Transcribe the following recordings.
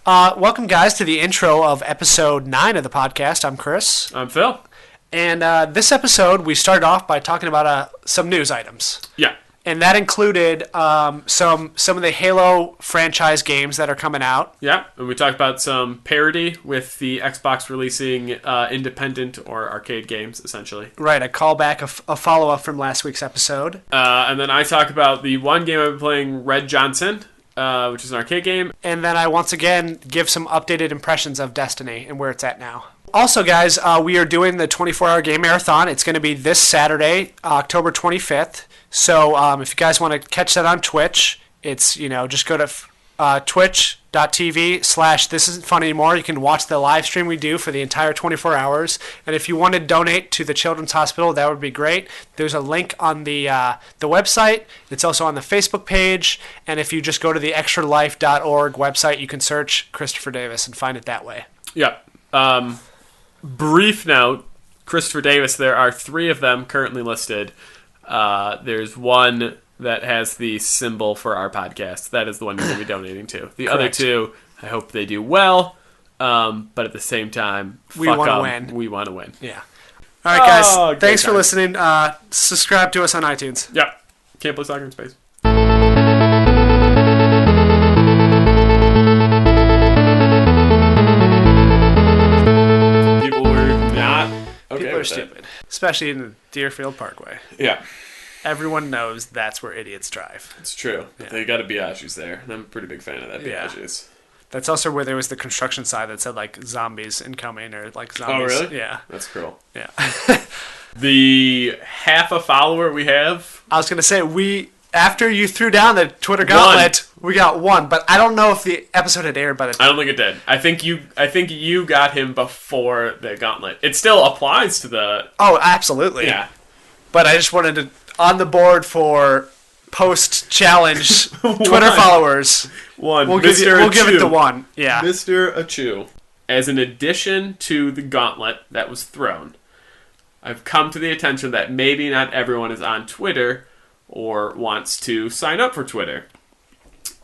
Welcome, guys, to the intro of episode 9 of the podcast. I'm Chris. I'm Phil. And this episode, we started off by talking about some news items. Yeah. And that included some of the Halo franchise games that are coming out. Yeah, and we talked about some parity with the Xbox releasing independent or arcade games, essentially. Right, a callback, a follow-up from last week's episode. And then I talk about the one game I've been playing, Red Johnson, which is an arcade game. And then I once again give some updated impressions of Destiny and where it's at now. Also, guys, we are doing the 24-hour game marathon. It's going to be this Saturday, October 25th. So if you guys want to catch that on Twitch, it's, just go to twitch.tv/this isn't fun anymore. You can watch the live stream we do for the entire 24 hours. And if you want to donate to the Children's Hospital, that would be great. There's a link on the website. It's also on the Facebook page. And if you just go to the extralife.org website, you can search Christopher Davis and find it that way. Yeah. Brief note, Christopher Davis, there are 3 of them currently listed. There's one that has the symbol for our podcast. That is the one you're going to be donating to. The other 2, I hope they do well. But at the same time, we want to win. We want to win. Yeah. All right, guys. Thanks for listening. Subscribe to us on iTunes. Yep. Can't play soccer in space. People were not okay. People are stupid, especially in the Deerfield Parkway. Yeah. Everyone knows that's where idiots drive. It's true. Yeah. They got a Biaggi's there, and I'm a pretty big fan of that Biaggi's. Yeah. That's also where there was the construction sign that said, zombies incoming, or, zombies. Oh, really? Yeah. That's cool. Yeah. The half a follower we have... I was going to say, after you threw down the Twitter gauntlet, we got 1, but I don't know if the episode had aired by the time. I don't think it did. I think you got him before the gauntlet. It still applies to the... Oh, absolutely. Yeah. But I just wanted to... On the board for post-challenge Twitter followers. 1. We'll give it the 1. Yeah. Mr. Achu. As an addition to the gauntlet that was thrown, I've come to the attention that maybe not everyone is on Twitter or wants to sign up for Twitter.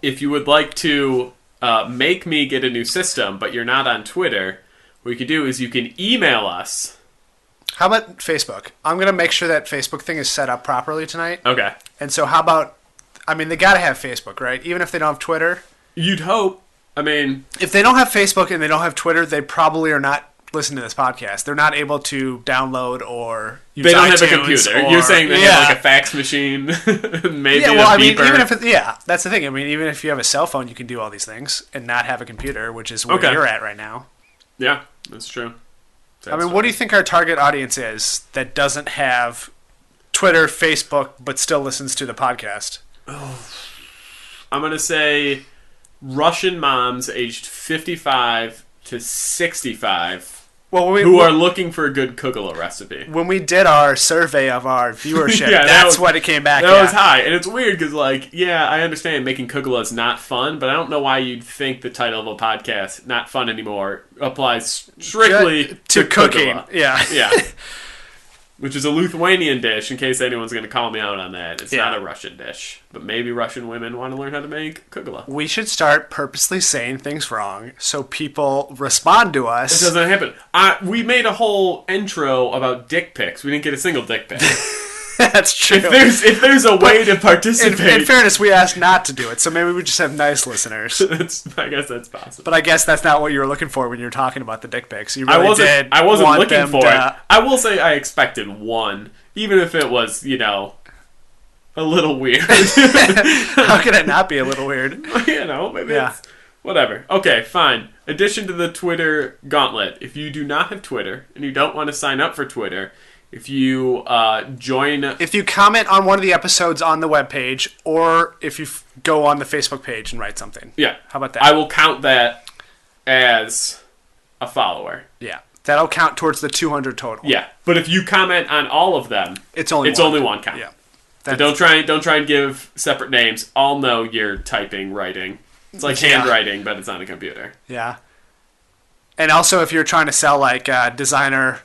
If you would like to make me get a new system, but you're not on Twitter, what you can do is you can email us. How about Facebook? I'm going to make sure that Facebook thing is set up properly tonight. Okay. And so how about... they got to have Facebook, right? Even if they don't have Twitter? You'd hope. If they don't have Facebook and they don't have Twitter, they probably are not listening to this podcast. They're not able to download or use They don't iTunes have a computer. You're saying they have a fax machine, maybe a beeper. Even if that's the thing. Even if you have a cell phone, you can do all these things and not have a computer, which is where you're at right now. Yeah, that's true. What do you think our target audience is that doesn't have Twitter, Facebook, but still listens to the podcast? Oh, I'm going to say Russian moms aged 55 to 65 who are looking for a good kugela recipe. When we did our survey of our viewership, that's what it came back. That was high. And it's weird because, I understand making kugela is not fun, but I don't know why you'd think the title of a podcast, Not Fun Anymore, applies strictly to cooking. Kugela. Yeah. Yeah. Which is a Lithuanian dish, in case anyone's going to call me out on that. It's not a Russian dish. But maybe Russian women want to learn how to make kugela. We should start purposely saying things wrong so people respond to us. It doesn't happen. We made a whole intro about dick pics. We didn't get a single dick pic. That's true. If there's a way to participate... In fairness, we asked not to do it, so maybe we just have nice listeners. I guess that's possible. But I guess that's not what you were looking for when you were talking about the dick pics. You really I wasn't looking for it. I will say I expected 1, even if it was, a little weird. How could it not be a little weird? Maybe it's... Whatever. Okay, fine. Addition to the Twitter gauntlet, if you do not have Twitter, and you don't want to sign up for Twitter... If you If you comment on one of the episodes on the webpage, or if you go on the Facebook page and write something. Yeah. How about that? I will count that as a follower. Yeah. That'll count towards the 200 total. Yeah. But if you comment on all of them, it's only one count. Yeah. So don't try and give separate names. I'll know you're writing. It's like handwriting, but it's on a computer. Yeah. And also if you're trying to sell designer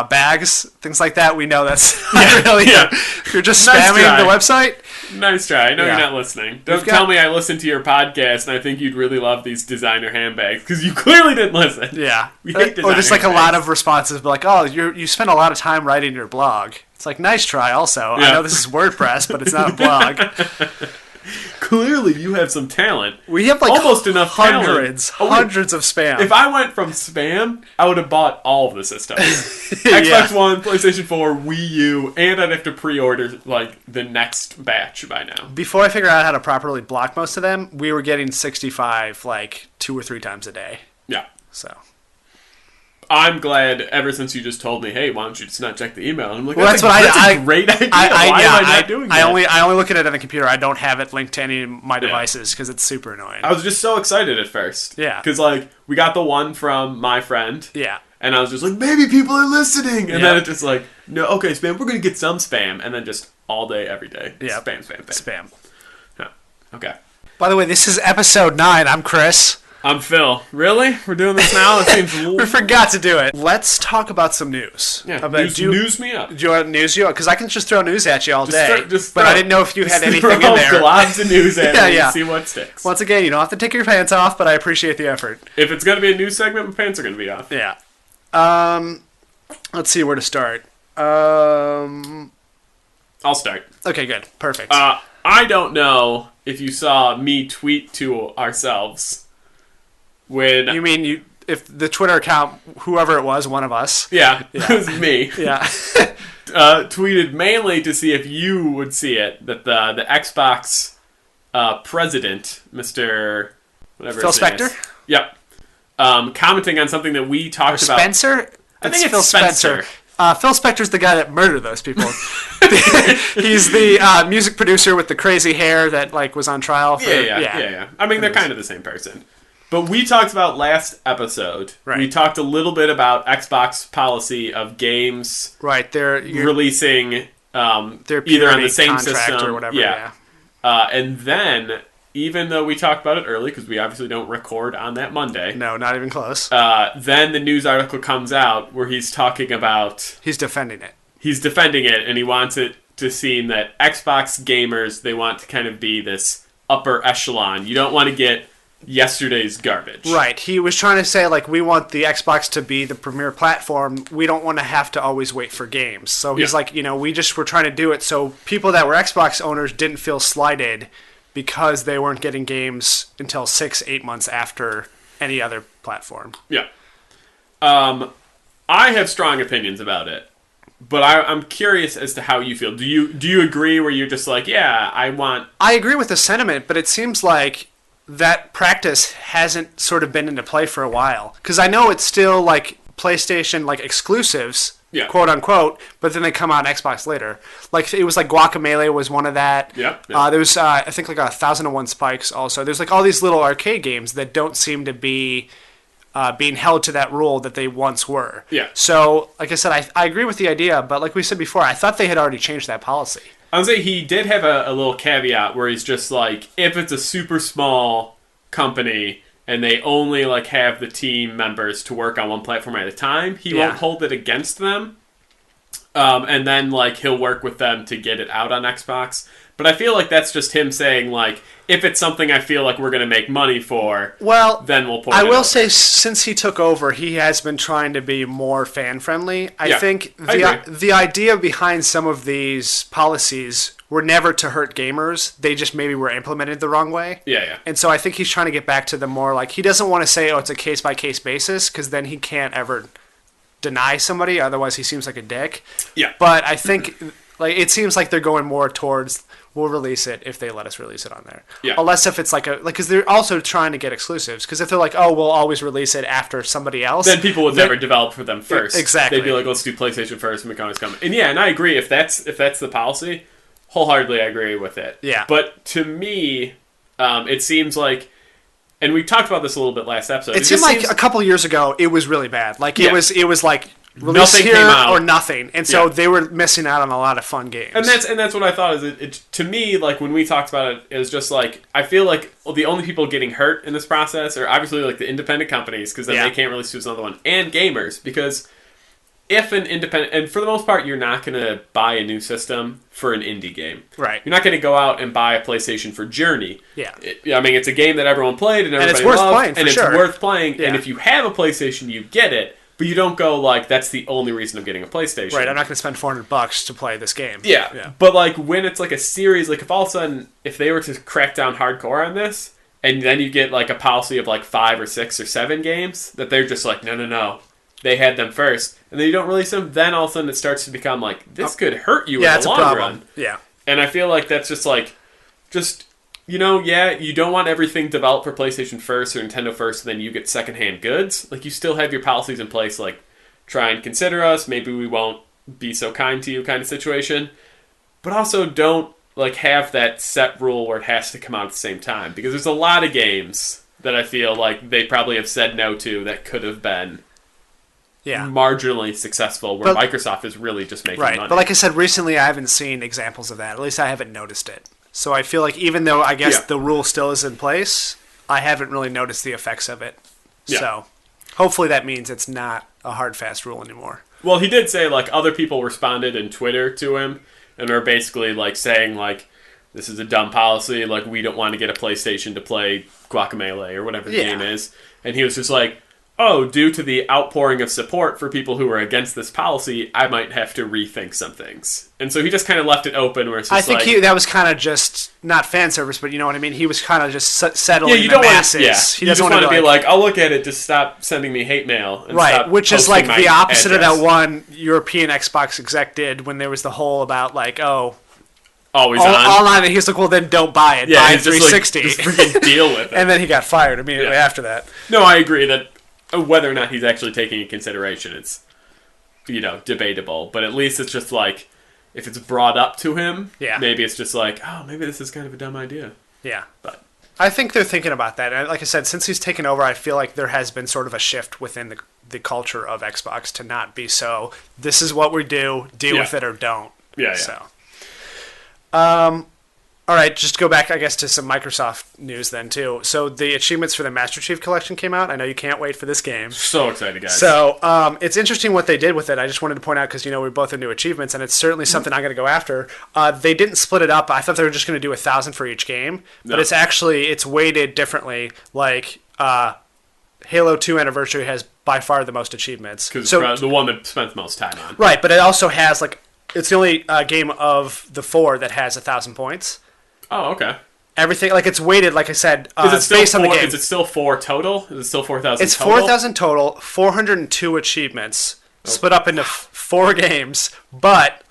bags, things like that, we know that's not really... Yeah. If you're just spamming the website, Nice try. I know Yeah. you're not listening. Don't tell me I listened to your podcast and I think you'd really love these designer handbags, because you clearly didn't listen. Yeah. We hate Or just like designer a lot handbags. of responses, but like, oh, you spent a lot of time writing your blog. It's like, nice try. Also, I Yeah. know this is WordPress, but it's not a blog. Clearly, you have some talent. We have like Almost enough talent. hundreds of spam. If I went from spam, I would have bought all of the systems. Yeah. Xbox One, PlayStation 4, Wii U, and I'd have to pre-order like the next batch by now. Before I figured out how to properly block most of them, we were getting 65 like 2 or 3 times a day. Yeah. So. I'm glad ever since you just told me, hey, why don't you just not check the email? And I'm like, Well, that's a great idea. Why am I not doing that? I only look at it on the computer. I don't have it linked to any of my devices because it's super annoying. I was just so excited at first. Yeah. Because, like, we got the one from my friend. Yeah. And I was just like, maybe people are listening. And then it's just like, no, okay, spam, we're going to get some spam. And then just all day, every day. Yeah. Spam. Yeah. Okay. By the way, this is episode 9. I'm Chris. I'm Phil. Really? We're doing this now? It seems... We forgot to do it. Let's talk about some news. Yeah, news me up. Do you want news you? Because I can just throw news at you all day. Just but I didn't know if you had anything in there. Lots of news at me and see what sticks. Once again, you don't have to take your pants off, but I appreciate the effort. If it's going to be a news segment, my pants are going to be off. Yeah. Let's see where to start. I'll start. Okay, good. Perfect. I don't know if you saw me tweet to ourselves when... You mean if the Twitter account, whoever it was, one of us. Yeah, it was me. Yeah. Tweeted mainly to see if you would see it, that the Xbox president, Mr. whatever Phil his name Spector? is. Yep. Commenting on something that we talked about. Spencer? I think it's Phil Spencer. Phil Spector's the guy that murdered those people. He's the music producer with the crazy hair that like was on trial. For, yeah. I mean, they're kind of the same person. But we talked about last episode. Right. We talked a little bit about Xbox policy of games they're releasing their either on the same contract system or whatever. And then, even though we talked about it early, because we obviously don't record on that Monday. No, not even close. Then the news article comes out where he's talking about... He's defending it. He's defending it, and he wants it to seem that Xbox gamers, they want to kind of be this upper echelon. You don't want to get yesterday's garbage. Right. He was trying to say, like, we want the Xbox to be the premier platform. We don't want to have to always wait for games. So he's like, we just were trying to do it so people that were Xbox owners didn't feel slighted because they weren't getting games until 6-8 months after any other platform. Yeah. I have strong opinions about it, but I'm curious as to how you feel. Do you agree where you're just like, I agree with the sentiment, but it seems like that practice hasn't sort of been into play for a while. Because I know it's still like PlayStation like exclusives, quote unquote, but then they come out on Xbox later. Like it was like Guacamelee was one of that. Yeah. There was I think like 1001 Spikes also. There's like all these little arcade games that don't seem to be being held to that rule that they once were. Yeah. So like I said, I agree with the idea, but like we said before, I thought they had already changed that policy. I would say he did have a little caveat where he's just like, if it's a super small company and they only like have the team members to work on one platform at a time, he won't hold it against them. And then like he'll work with them to get it out on Xbox. But I feel like that's just him saying like, if it's something I feel like we're going to make money for, then we'll port it I will over. say since he took over, he has been trying to be more fan-friendly. I think the idea behind some of these policies were never to hurt gamers. They just maybe were implemented the wrong way. Yeah. And so I think he's trying to get back to the more like, he doesn't want to say, it's a case-by-case basis, because then he can't ever deny somebody, otherwise he seems like a dick. Yeah. But I think like it seems like they're going more towards... We'll release it if they let us release it on there. Yeah. Unless if it's like because they're also trying to get exclusives. Because if they're like, we'll always release it after somebody else, then people would never develop for them first. Exactly. They'd be like, let's do PlayStation first, and we can always come. And I agree. If that's the policy, wholeheartedly I agree with it. Yeah. But to me, it seems like, and we talked about this a little bit last episode. It seemed like a couple years ago it was really bad. Like it was like. Release nothing here came out. or nothing, and so they were missing out on a lot of fun games. And that's what I thought. Is it to me, like when we talked about it, it was just like I feel like the only people getting hurt in this process are obviously like the independent companies, because then they can't release to another one, and gamers, because if an independent, and for the most part, you're not going to buy a new system for an indie game. Right. You're not going to go out and buy a PlayStation for Journey. Yeah. I mean, it's a game that everyone played and everybody it's worth loved, playing, for and sure. it's worth playing. Yeah. And if you have a PlayStation, you get it, but you don't go like, that's the only reason I'm getting a PlayStation. Right, I'm not going to spend $400 to play this game. Yeah. But like when it's like a series, like if all of a sudden, if they were to crack down hardcore on this, and then you get like a policy of like 5 or 6 or 7 games, that they're just like, no. They had them first, and then you don't release them, then all of a sudden it starts to become like, this could hurt you in the long run. Yeah. And I feel like that's just like, you don't want everything developed for PlayStation first or Nintendo first, and then you get secondhand goods. Like, you still have your policies in place, like, try and consider us, maybe we won't be so kind to you kind of situation. But also don't, like, have that set rule where it has to come out at the same time. Because there's a lot of games that I feel like they probably have said no to that could have been marginally successful, where Microsoft is really just making money. But like I said, recently I haven't seen examples of that. At least I haven't noticed it. So I feel like even though I guess the rule still is in place, I haven't really noticed the effects of it. Yeah. So hopefully that means it's not a hard, fast rule anymore. Well, he did say, like, other people responded in Twitter to him, and are basically, like, saying, like, this is a dumb policy, like, we don't want to get a PlayStation to play Guacamelee, or whatever the game is. And he was just like, oh, due to the outpouring of support for people who are against this policy, I might have to rethink some things. And so he just kind of left it open where it's just I think that was kind of just, not fan service, but you know what I mean? He was kind of just settling the masses. He doesn't want to be like, I'll look at it, just stop sending me hate mail. And stop which is like the opposite address. of that one European Xbox exec did when there was the whole about like, always online, and he's like, well, then don't buy it. Buy 360. Just freaking deal with it. And then he got fired immediately after that. No, I agree that whether or not he's actually taking into consideration, it's, debatable. But at least it's just like, if it's brought up to him, maybe it's just like, oh, maybe this is kind of a dumb idea. Yeah. But I think they're thinking about that. And like I said, since he's taken over, I feel like there has been sort of a shift within the culture of Xbox to not be so, this is what we do, deal with it or don't. Yeah. So, all right, just go back, I guess, to some Microsoft news then, too. So the achievements for the Master Chief Collection came out. I know you can't wait for this game. So excited, guys. So it's interesting what they did with it. I just wanted to point out, because, we're both into achievements, and it's certainly something I'm going to go after. They didn't split it up. I thought they were just going to do 1,000 for each game. But it's weighted differently. Like, Halo 2 Anniversary has by far the most achievements. Because it's the one that spent the most time on. Right, but it also has, like, it's the only game of the 4 that has 1,000 points. Oh, okay. Everything, like, it's weighted, like I said, based on the game. Is it still 4 total? Is it still 4,000 It's total? 4,000 total, 402 achievements, split up into 4 games, but,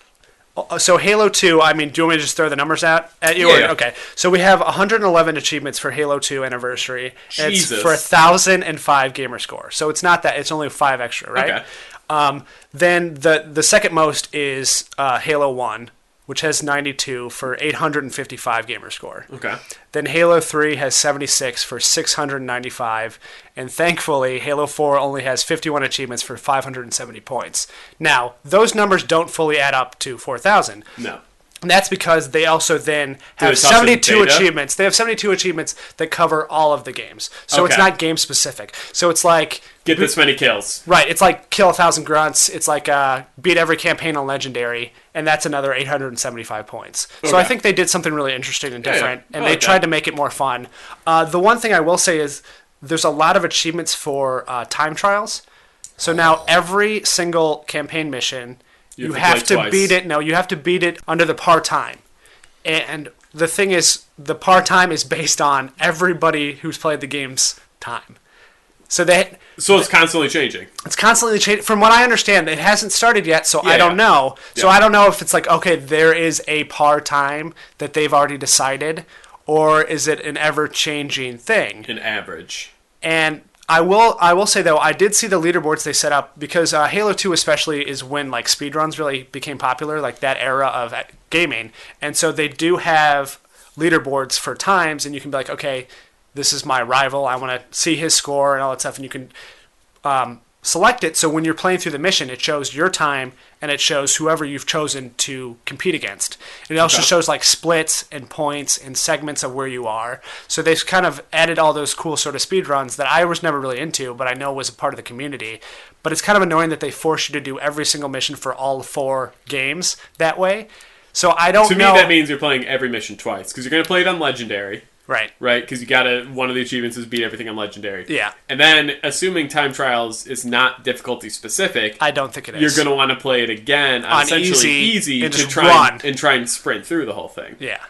so Halo 2, I mean, do you want me to just throw the numbers out at you? Yeah. Okay, so we have 111 achievements for Halo 2 Anniversary. Jesus. It's for 1,005 gamer score, so it's not that, it's only 5 extra, right? Okay. Then the second most is Halo 1, which has 92 for 855 gamer score. Okay. Then Halo 3 has 76 for 695, and thankfully Halo 4 only has 51 achievements for 570 points. Now, those numbers don't fully add up to 4,000. No. And that's because they also then have 72 achievements. They have 72 achievements that cover all of the games. So it's not game specific. So it's like, get this many kills. Right. It's like kill 1,000 grunts. It's like beat every campaign on Legendary, and that's another 875 points. So I think they did something really interesting and different, and they tried to make it more fun. The one thing I will say is there's a lot of achievements for time trials. So now every single campaign mission, you have to beat it. No, you have to beat it under the par time. And the thing is, the par time is based on everybody who's played the game's time. So it's constantly changing. It's constantly changing. From what I understand, it hasn't started yet, so I don't know. So I don't know if it's like, okay, there is a par time that they've already decided, or is it an ever-changing thing? An average. And I will say, though, I did see the leaderboards they set up, because Halo 2 especially is when like speedruns really became popular, like that era of gaming. And so they do have leaderboards for times, and you can be like, okay, this is my rival, I want to see his score and all that stuff, and you can select it so when you're playing through the mission, it shows your time and it shows whoever you've chosen to compete against. And it also shows like splits and points and segments of where you are. So they've kind of added all those cool sort of speed runs that I was never really into, but I know was a part of the community. But it's kind of annoying that they force you to do every single mission for all 4 games that way. So I don't know. To me, that means you're playing every mission twice because you're going to play it on Legendary. Right. Right? Because you gotta, one of the achievements is beat everything on Legendary. Yeah. And then, assuming Time Trials is not difficulty specific, I don't think it is. You're going to want to play it again on essentially easy and to try and sprint through the whole thing. Yeah.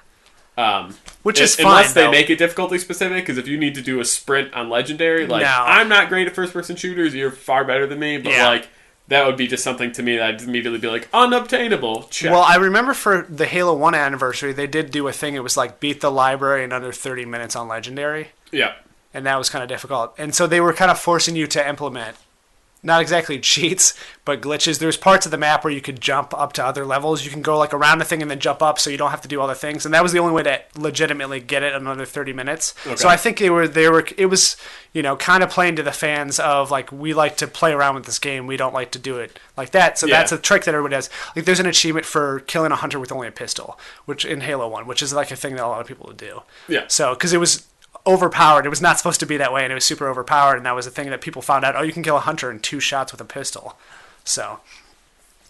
Which is fine, unless they make it difficulty specific, because if you need to do a sprint on Legendary, like, no. I'm not great at first-person shooters, you're far better than me, but like, that would be just something to me that I'd immediately be like, unobtainable. Check. Well, I remember for the Halo 1 anniversary, they did do a thing. It was like beat the library in under 30 minutes on Legendary. Yeah. And that was kind of difficult. And so they were kind of forcing you to implement, not exactly cheats, but glitches. There's parts of the map where you could jump up to other levels. You can go like around the thing and then jump up so you don't have to do all the things. And that was the only way to legitimately get it in another 30 minutes. Okay. So I think it was, you know, kind of playing to the fans of like, we like to play around with this game. We don't like to do it like that. So that's a trick that everybody does. Like there's an achievement for killing a hunter with only a pistol, which in Halo 1, which is like a thing that a lot of people would do. Yeah. So, because it was overpowered. It was not supposed to be that way, and it was super overpowered, and that was a thing that people found out, oh, you can kill a hunter in 2 shots with a pistol. So,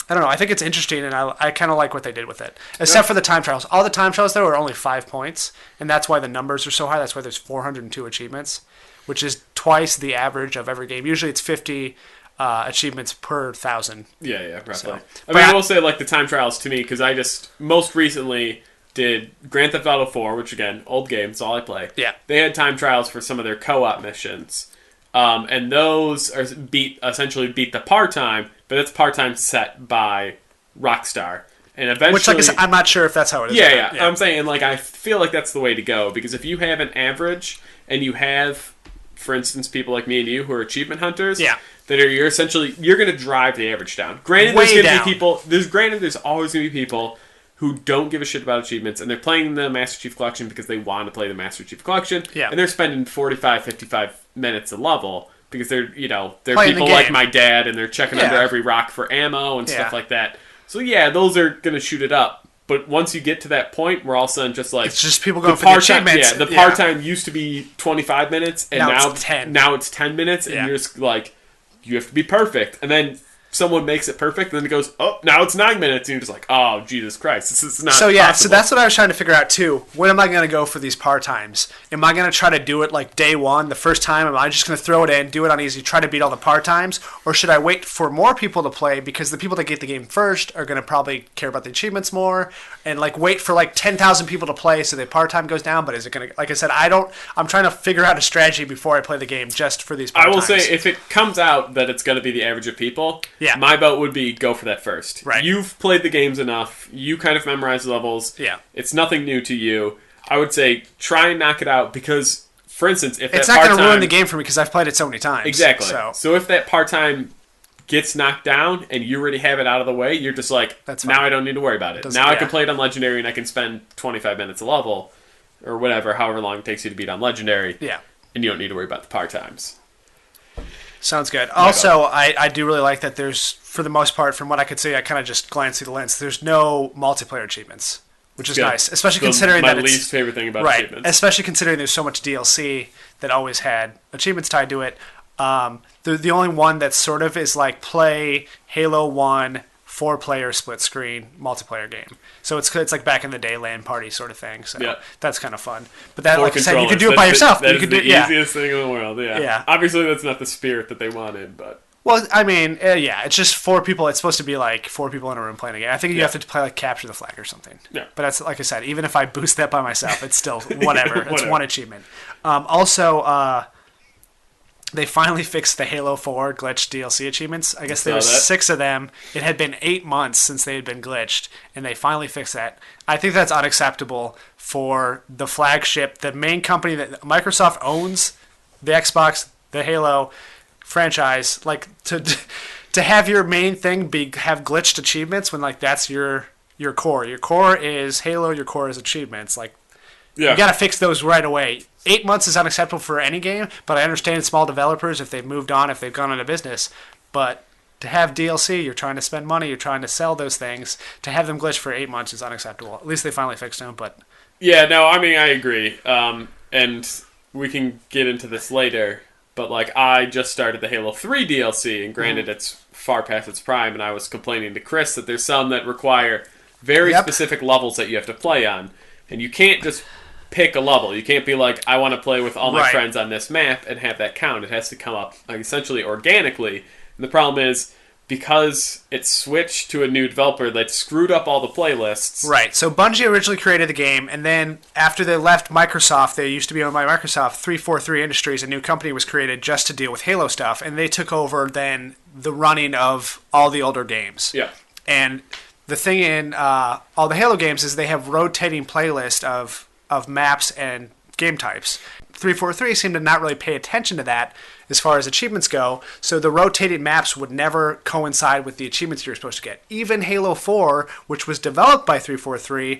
I don't know. I think it's interesting, and I kind of like what they did with it. Except for the time trials. All the time trials, though, are only 5 points, and that's why the numbers are so high. That's why there's 402 achievements, which is twice the average of every game. Usually it's 50 achievements per 1,000. Yeah, roughly. So, I will say, like, the time trials to me, because I just, most recently did Grand Theft Auto 4, which again, old game, it's all I play. Yeah. They had time trials for some of their co-op missions. And those are essentially beat the part-time, but that's part-time set by Rockstar. And eventually, which, like I said, I'm not sure if that's how it is. Yeah. I'm saying, like, I feel like that's the way to go, because if you have an average, and you have, for instance, people like me and you who are achievement hunters, that are you're going to drive the average down. Granted, there's going to be people, there's always going to be people who don't give a shit about achievements, and they're playing the Master Chief Collection because they want to play the Master Chief Collection, and they're spending 45, 55 minutes a level because they're people like my dad, and they're checking under every rock for ammo and stuff like that. So those are going to shoot it up. But once you get to that point, we're all of a sudden just like, it's just people going for the achievements. The part-time used to be 25 minutes, and now it's 10. Now it's 10 minutes, and you're just like, you have to be perfect. And then someone makes it perfect, and then it goes, oh, now it's 9 minutes, and you're just like, oh, Jesus Christ, this is not possible. So that's what I was trying to figure out, too. When am I going to go for these part-times? Am I going to try to do it, like, day one, the first time? Am I just going to throw it in, do it on easy, try to beat all the part-times? Or should I wait for more people to play, because the people that get the game first are going to probably care about the achievements more, and, like, wait for, like, 10,000 people to play so the part-time goes down? But is it going to, like I said, I'm trying to figure out a strategy before I play the game just for these part-times. I will say, if it comes out that it's going to be the average of people, my vote would be go for that first. Right. You've played the games enough. You kind of memorize the levels. Yeah. It's nothing new to you. I would say try and knock it out because, for instance, if it's that not going to ruin the game for me because I've played it so many times. Exactly. So if that part-time gets knocked down and you already have it out of the way, you're just like, now I don't need to worry about it. Now I can play it on Legendary and I can spend 25 minutes a level or whatever, however long it takes you to beat on Legendary. Yeah. And you don't need to worry about the part-times. Sounds good. Also, I do really like that there's, for the most part, from what I could see, I kind of just glanced through the lens, there's no multiplayer achievements, which is nice, especially considering that it's... my least favorite thing about achievements. Especially considering there's so much DLC that always had achievements tied to it. The only one that sort of is like play Halo 1 4-player split screen multiplayer game. So it's like back in the day LAN party sort of thing. So that's kind of fun. But that, like I said, you could do it by yourself. That is the easiest thing in the world. Yeah. Obviously, that's not the spirit that they wanted, but. Well, I mean, it's just 4 people. It's supposed to be like 4 people in a room playing a game. I think you have to play like capture the flag or something. Yeah. But that's, like I said, even if I boost that by myself, it's still whatever. It's one achievement. Also, they finally fixed the Halo 4 glitched DLC achievements. I guess there were 6 of them. It had been 8 months since they had been glitched, and they finally fixed that. I think that's unacceptable for the flagship, the main company that Microsoft owns, the Xbox, the Halo franchise. Like to have your main thing have glitched achievements when like that's your core. Your core is Halo. Your core is achievements. Like. You got to fix those right away. 8 months is unacceptable for any game, but I understand small developers if they've moved on, if they've gone into business. But to have DLC, you're trying to spend money, you're trying to sell those things. To have them glitch for 8 months is unacceptable. At least they finally fixed them, but... Yeah, no, I mean, I agree. And we can get into this later, but, like, I just started the Halo 3 DLC, and granted, it's far past its prime, and I was complaining to Chris that there's some that require very specific levels that you have to play on. And you can't just pick a level. You can't be like, I want to play with all my friends on this map and have that count. It has to come up, like, essentially organically. And the problem is, because it switched to a new developer that screwed up all the playlists. Right. So Bungie originally created the game, and then after they left Microsoft, they used to be owned by Microsoft, 343 Industries, a new company was created just to deal with Halo stuff, and they took over then the running of all the older games. Yeah. And the thing in all the Halo games is they have rotating playlist of maps and game types. 343 seemed to not really pay attention to that as far as achievements go, so the rotating maps would never coincide with the achievements you're supposed to get. Even Halo 4, which was developed by 343,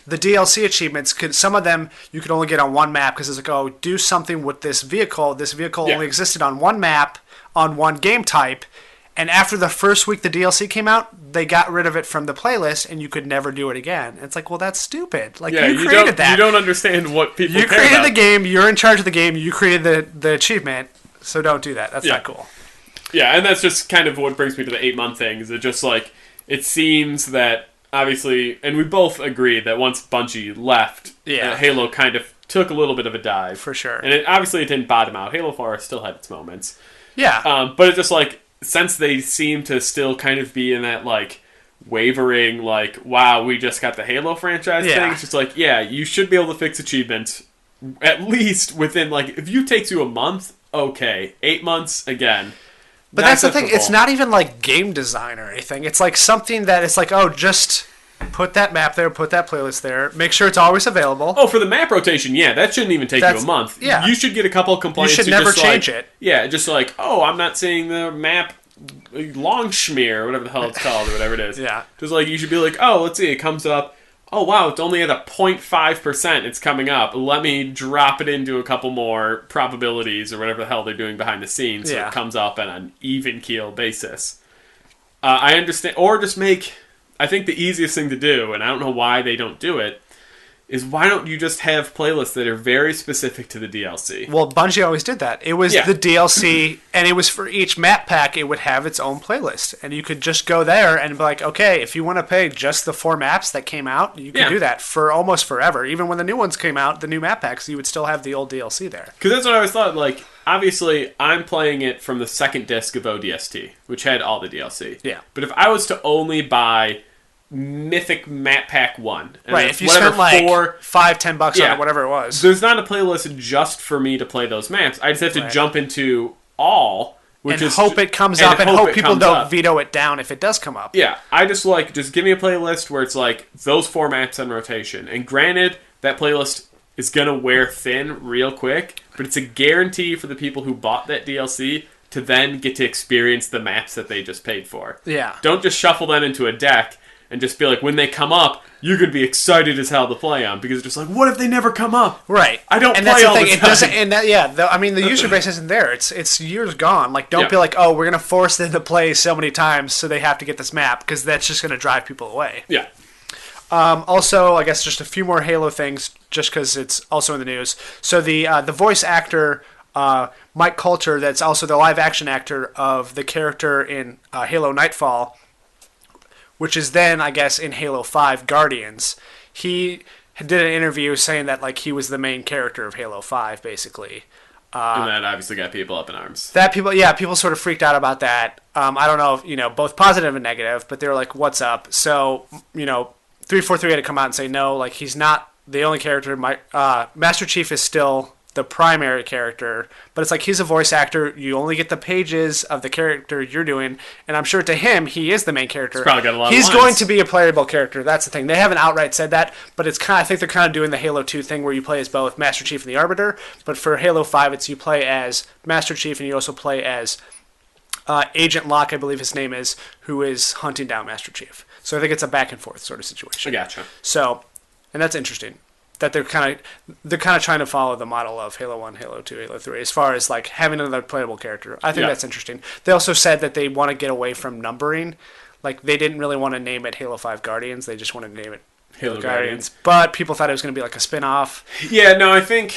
the DLC achievements, some of them you could only get on one map because it's like, oh, do something with this vehicle. This vehicle only existed on one map, on one game type, and after the first week the DLC came out, they got rid of it from the playlist, and you could never do it again. It's like, well, that's stupid. Like, you created that. You don't understand what people care about. You created the game. You're in charge of the game. You created the achievement, so don't do that. That's not cool. Yeah, and that's just kind of what brings me to the 8-month thing. Is it just like, it seems that, obviously, and we both agree that once Bungie left, Halo kind of took a little bit of a dive. For sure. And obviously it didn't bottom out. Halo 4 still had its moments. Yeah. But it's just like, since they seem to still kind of be in that, like, wavering, like, wow, we just got the Halo franchise thing, it's just like, yeah, you should be able to fix achievements at least within, like, if you takes you a month, okay. 8 months, again. But that's the thing, it's not even, like, game design or anything. It's, like, something that it's like, oh, just put that map there, put that playlist there, make sure it's always available. Oh, for the map rotation, yeah, that shouldn't even take you a month. Yeah. You should get a couple of complaints. You should never change it. Yeah, just like, oh, I'm not seeing the map long schmear, or whatever the hell it's called, or whatever it is. Yeah. Just like, you should be like, oh, let's see, it comes up, oh, wow, it's only at a 0.5% it's coming up. Let me drop it into a couple more probabilities, or whatever the hell they're doing behind the scenes, so it comes up on an even keel basis. I understand, or just make... I think the easiest thing to do, and I don't know why they don't do it, is why don't you just have playlists that are very specific to the DLC? Well, Bungie always did that. It was the DLC, and it was for each map pack, it would have its own playlist. And you could just go there and be like, okay, if you want to play just the 4 maps that came out, you can do that for almost forever. Even when the new ones came out, the new map packs, you would still have the old DLC there. Because that's what I always thought, like, obviously, I'm playing it from the second disc of ODST, which had all the DLC. Yeah. But if I was to only buy Mythic Map Pack 1... Right, if you spent like $5-10 on it, whatever it was. There's not a playlist just for me to play those maps. I just have to jump into all... and hope it comes up, and hope people don't veto it down if it does come up. Yeah, I just give me a playlist where it's like those 4 maps on rotation. And granted, that playlist is going to wear thin real quick, but it's a guarantee for the people who bought that DLC to then get to experience the maps that they just paid for. Yeah. Don't just shuffle them into a deck and just be like, when they come up, you're going to be excited as hell to play them, because it's just like, what if they never come up? Right. I don't and play that's all the thing. the It time. doesn't, and that, I mean, the user base isn't there. It's years gone. Like, don't be like, oh, we're going to force them to play so many times so they have to get this map, because that's just going to drive people away. Yeah. Also, I guess just a few more Halo things, just because it's also in the news. So the voice actor, Mike Coulter, that's also the live action actor of the character in Halo Nightfall, which is then, I guess, in Halo 5 Guardians. He did an interview saying that, like, he was the main character of Halo 5, basically. And that obviously got people up in arms. People sort of freaked out about that. I don't know if, both positive and negative, but they were like, what's up? So, 343 had to come out and say, no, like, he's not the only character. Master Chief is still the primary character, but it's like, he's a voice actor. You only get the pages of the character you're doing, and I'm sure to him, he is the main character. He's probably got a lot of He's lines. going to be a playable character. That's the thing. They haven't outright said that, but it's I think they're kind of doing the Halo 2 thing where you play as both Master Chief and the Arbiter, but for Halo 5, it's you play as Master Chief, and you also play as Agent Locke, I believe his name is, who is hunting down Master Chief. So I think it's a back and forth sort of situation. I gotcha. So, and that's interesting. that they're kind of trying to follow the model of Halo 1, Halo 2, Halo 3 as far as like having another playable character. I think that's interesting. They also said that they want to get away from numbering. Like they didn't really want to name it Halo 5 Guardians. They just wanted to name it Halo Guardians. But people thought it was going to be like a spin-off. Yeah, no, I think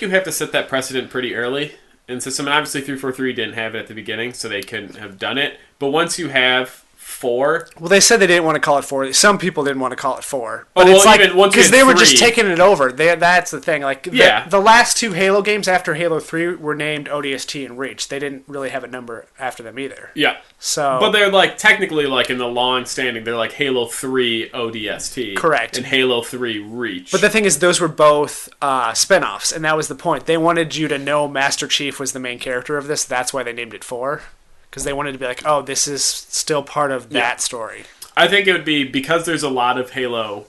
you have to set that precedent pretty early in the system. And obviously 343 didn't have it at the beginning, so they couldn't have done it. But once you have 4... Well, they said they didn't want to call it 4. Some people didn't want to call it 4. But it's like, because they were just taking it over. That's the thing. Like yeah. the last 2 Halo games after Halo 3 were named ODST and Reach. They didn't really have a number after them either. Yeah. So, but they're like technically like in the long standing, they're like Halo 3 ODST. Correct. And Halo 3 Reach. But the thing is, those were both spin-offs, and that was the point. They wanted you to know Master Chief was the main character of this. That's why they named it 4. Because they wanted to be like, oh, this is still part of that story. I think it would be, because there's a lot of Halo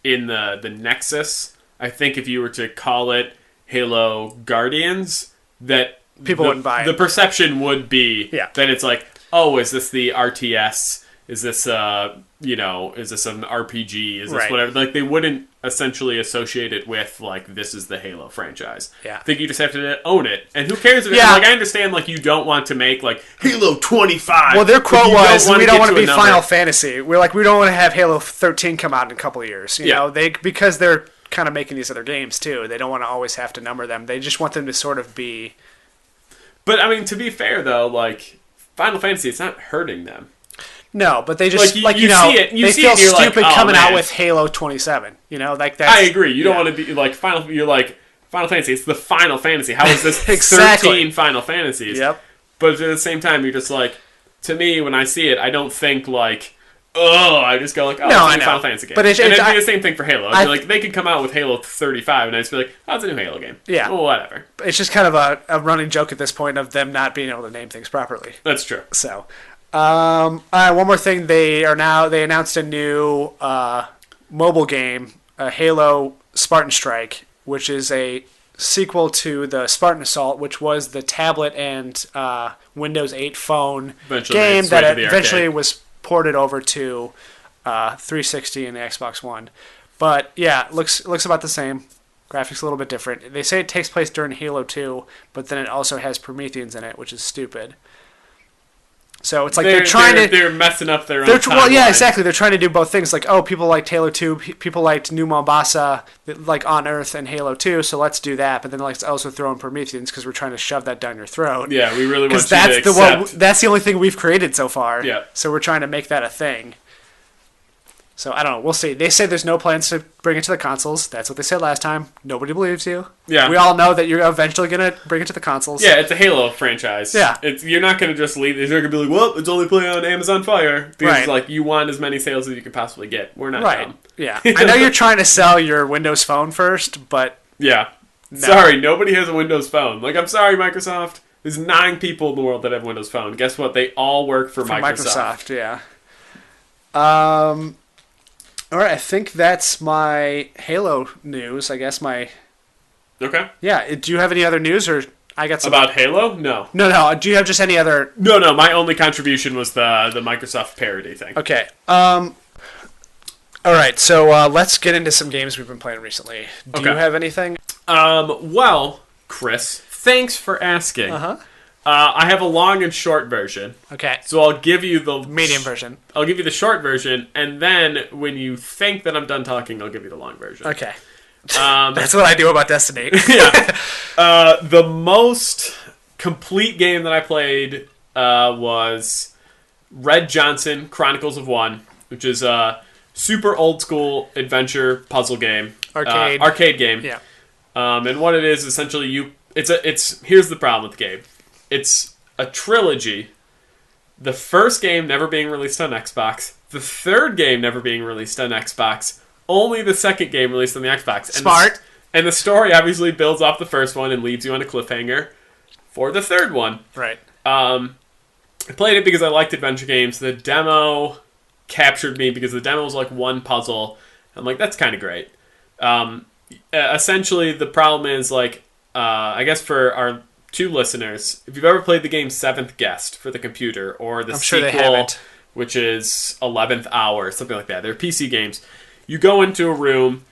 in the Nexus, I think if you were to call it Halo Guardians, that people wouldn't buy it. The perception would be that it's like, oh, is this the RTS? Is this is this an RPG? Is this whatever? Like, they wouldn't essentially associate it with, like, this is the Halo franchise. Yeah. I think you just have to own it. And who cares if it, like, I understand, like, you don't want to make, like, Halo 25. Well, their quote was, we don't want to be Final Fantasy. We're like, we don't want to have Halo 13 come out in a couple of years. You know, because they're kind of making these other games, too. They don't want to always have to number them. They just want them to sort of be... But, I mean, to be fair, though, like, Final Fantasy, it's not hurting them. No, but they just, like you see it, they feel stupid like, coming out with Halo 27. You know, like that's... I agree. You don't want to be, like, you're like, Final Fantasy, it's the Final Fantasy. How is this exactly. 13 Final Fantasies? Yep. But at the same time, you're just like, to me, when I see it, I don't think, like, oh, I just go like, oh, it's a new Final Fantasy game. But it'd be the same thing for Halo. I'd be like, they could come out with Halo 35, and I'd just be like, oh, it's a new Halo game. Yeah. Well, whatever. It's just kind of a running joke at this point of them not being able to name things properly. That's true. So... one more thing. They announced a new mobile game, Halo Spartan Strike, which is a sequel to the Spartan Assault, which was the tablet and Windows 8 phone game that eventually was ported over to 360 and the Xbox One. But yeah, looks about the same. Graphics a little bit different. They say it takes place during Halo 2, but then it also has Prometheans in it, which is stupid. So it's like they're messing up their own timeline. Well, yeah, exactly. They're trying to do both things. Like, oh, people liked Halo 2, people liked New Mombasa, like On Earth and Halo 2, so let's do that. But then let's also throw in Prometheans because we're trying to shove that down your throat. Yeah, we really want you to accept. That's the only thing we've created so far. Yeah. So we're trying to make that a thing. So I don't know. We'll see. They say there's no plans to bring it to the consoles. That's what they said last time. Nobody believes you. Yeah. We all know that you're eventually going to bring it to the consoles. Yeah, it's a Halo franchise. Yeah. You're not going to just leave. You're going to be like, well, it's only playing on Amazon Fire. Because like, you want as many sales as you can possibly get. We're not dumb. Yeah. I know you're trying to sell your Windows Phone first, but... Yeah. No. Sorry, nobody has a Windows Phone. Like, I'm sorry, Microsoft. There's 9 people in the world that have Windows Phone. Guess what? They all work for Microsoft. Yeah. All right, I think that's my Halo news. I guess Okay. Yeah. Do you have any other news, or I got some about Halo? No. No. Do you have just any other? No. My only contribution was the Microsoft parity thing. Okay. All right. So let's get into some games we've been playing recently. Do you have anything? Well, Chris, thanks for asking. I have a long and short version. Okay. So I'll give you the... medium version. I'll give you the short version, and then when you think that I'm done talking, I'll give you the long version. Okay. That's what I do about Destiny. Yeah. The most complete game that I played was Red Johnson Chronicles of One, which is a super old-school adventure puzzle game. Arcade game. Yeah. And what it is, essentially, here's the problem with the game. It's a trilogy. The first game never being released on Xbox. The third game never being released on Xbox. Only the second game released on the Xbox. Smart. And the story obviously builds off the first one and leaves you on a cliffhanger for the third one. Right. I played it because I liked adventure games. The demo captured me because the demo was like one puzzle. I'm like, that's kind of great. Essentially, the problem is, like, I guess for our 2 listeners, if you've ever played the game Seventh Guest for the computer, or the sequel, which is 11th Hour, something like that, they're PC games. You go into a room,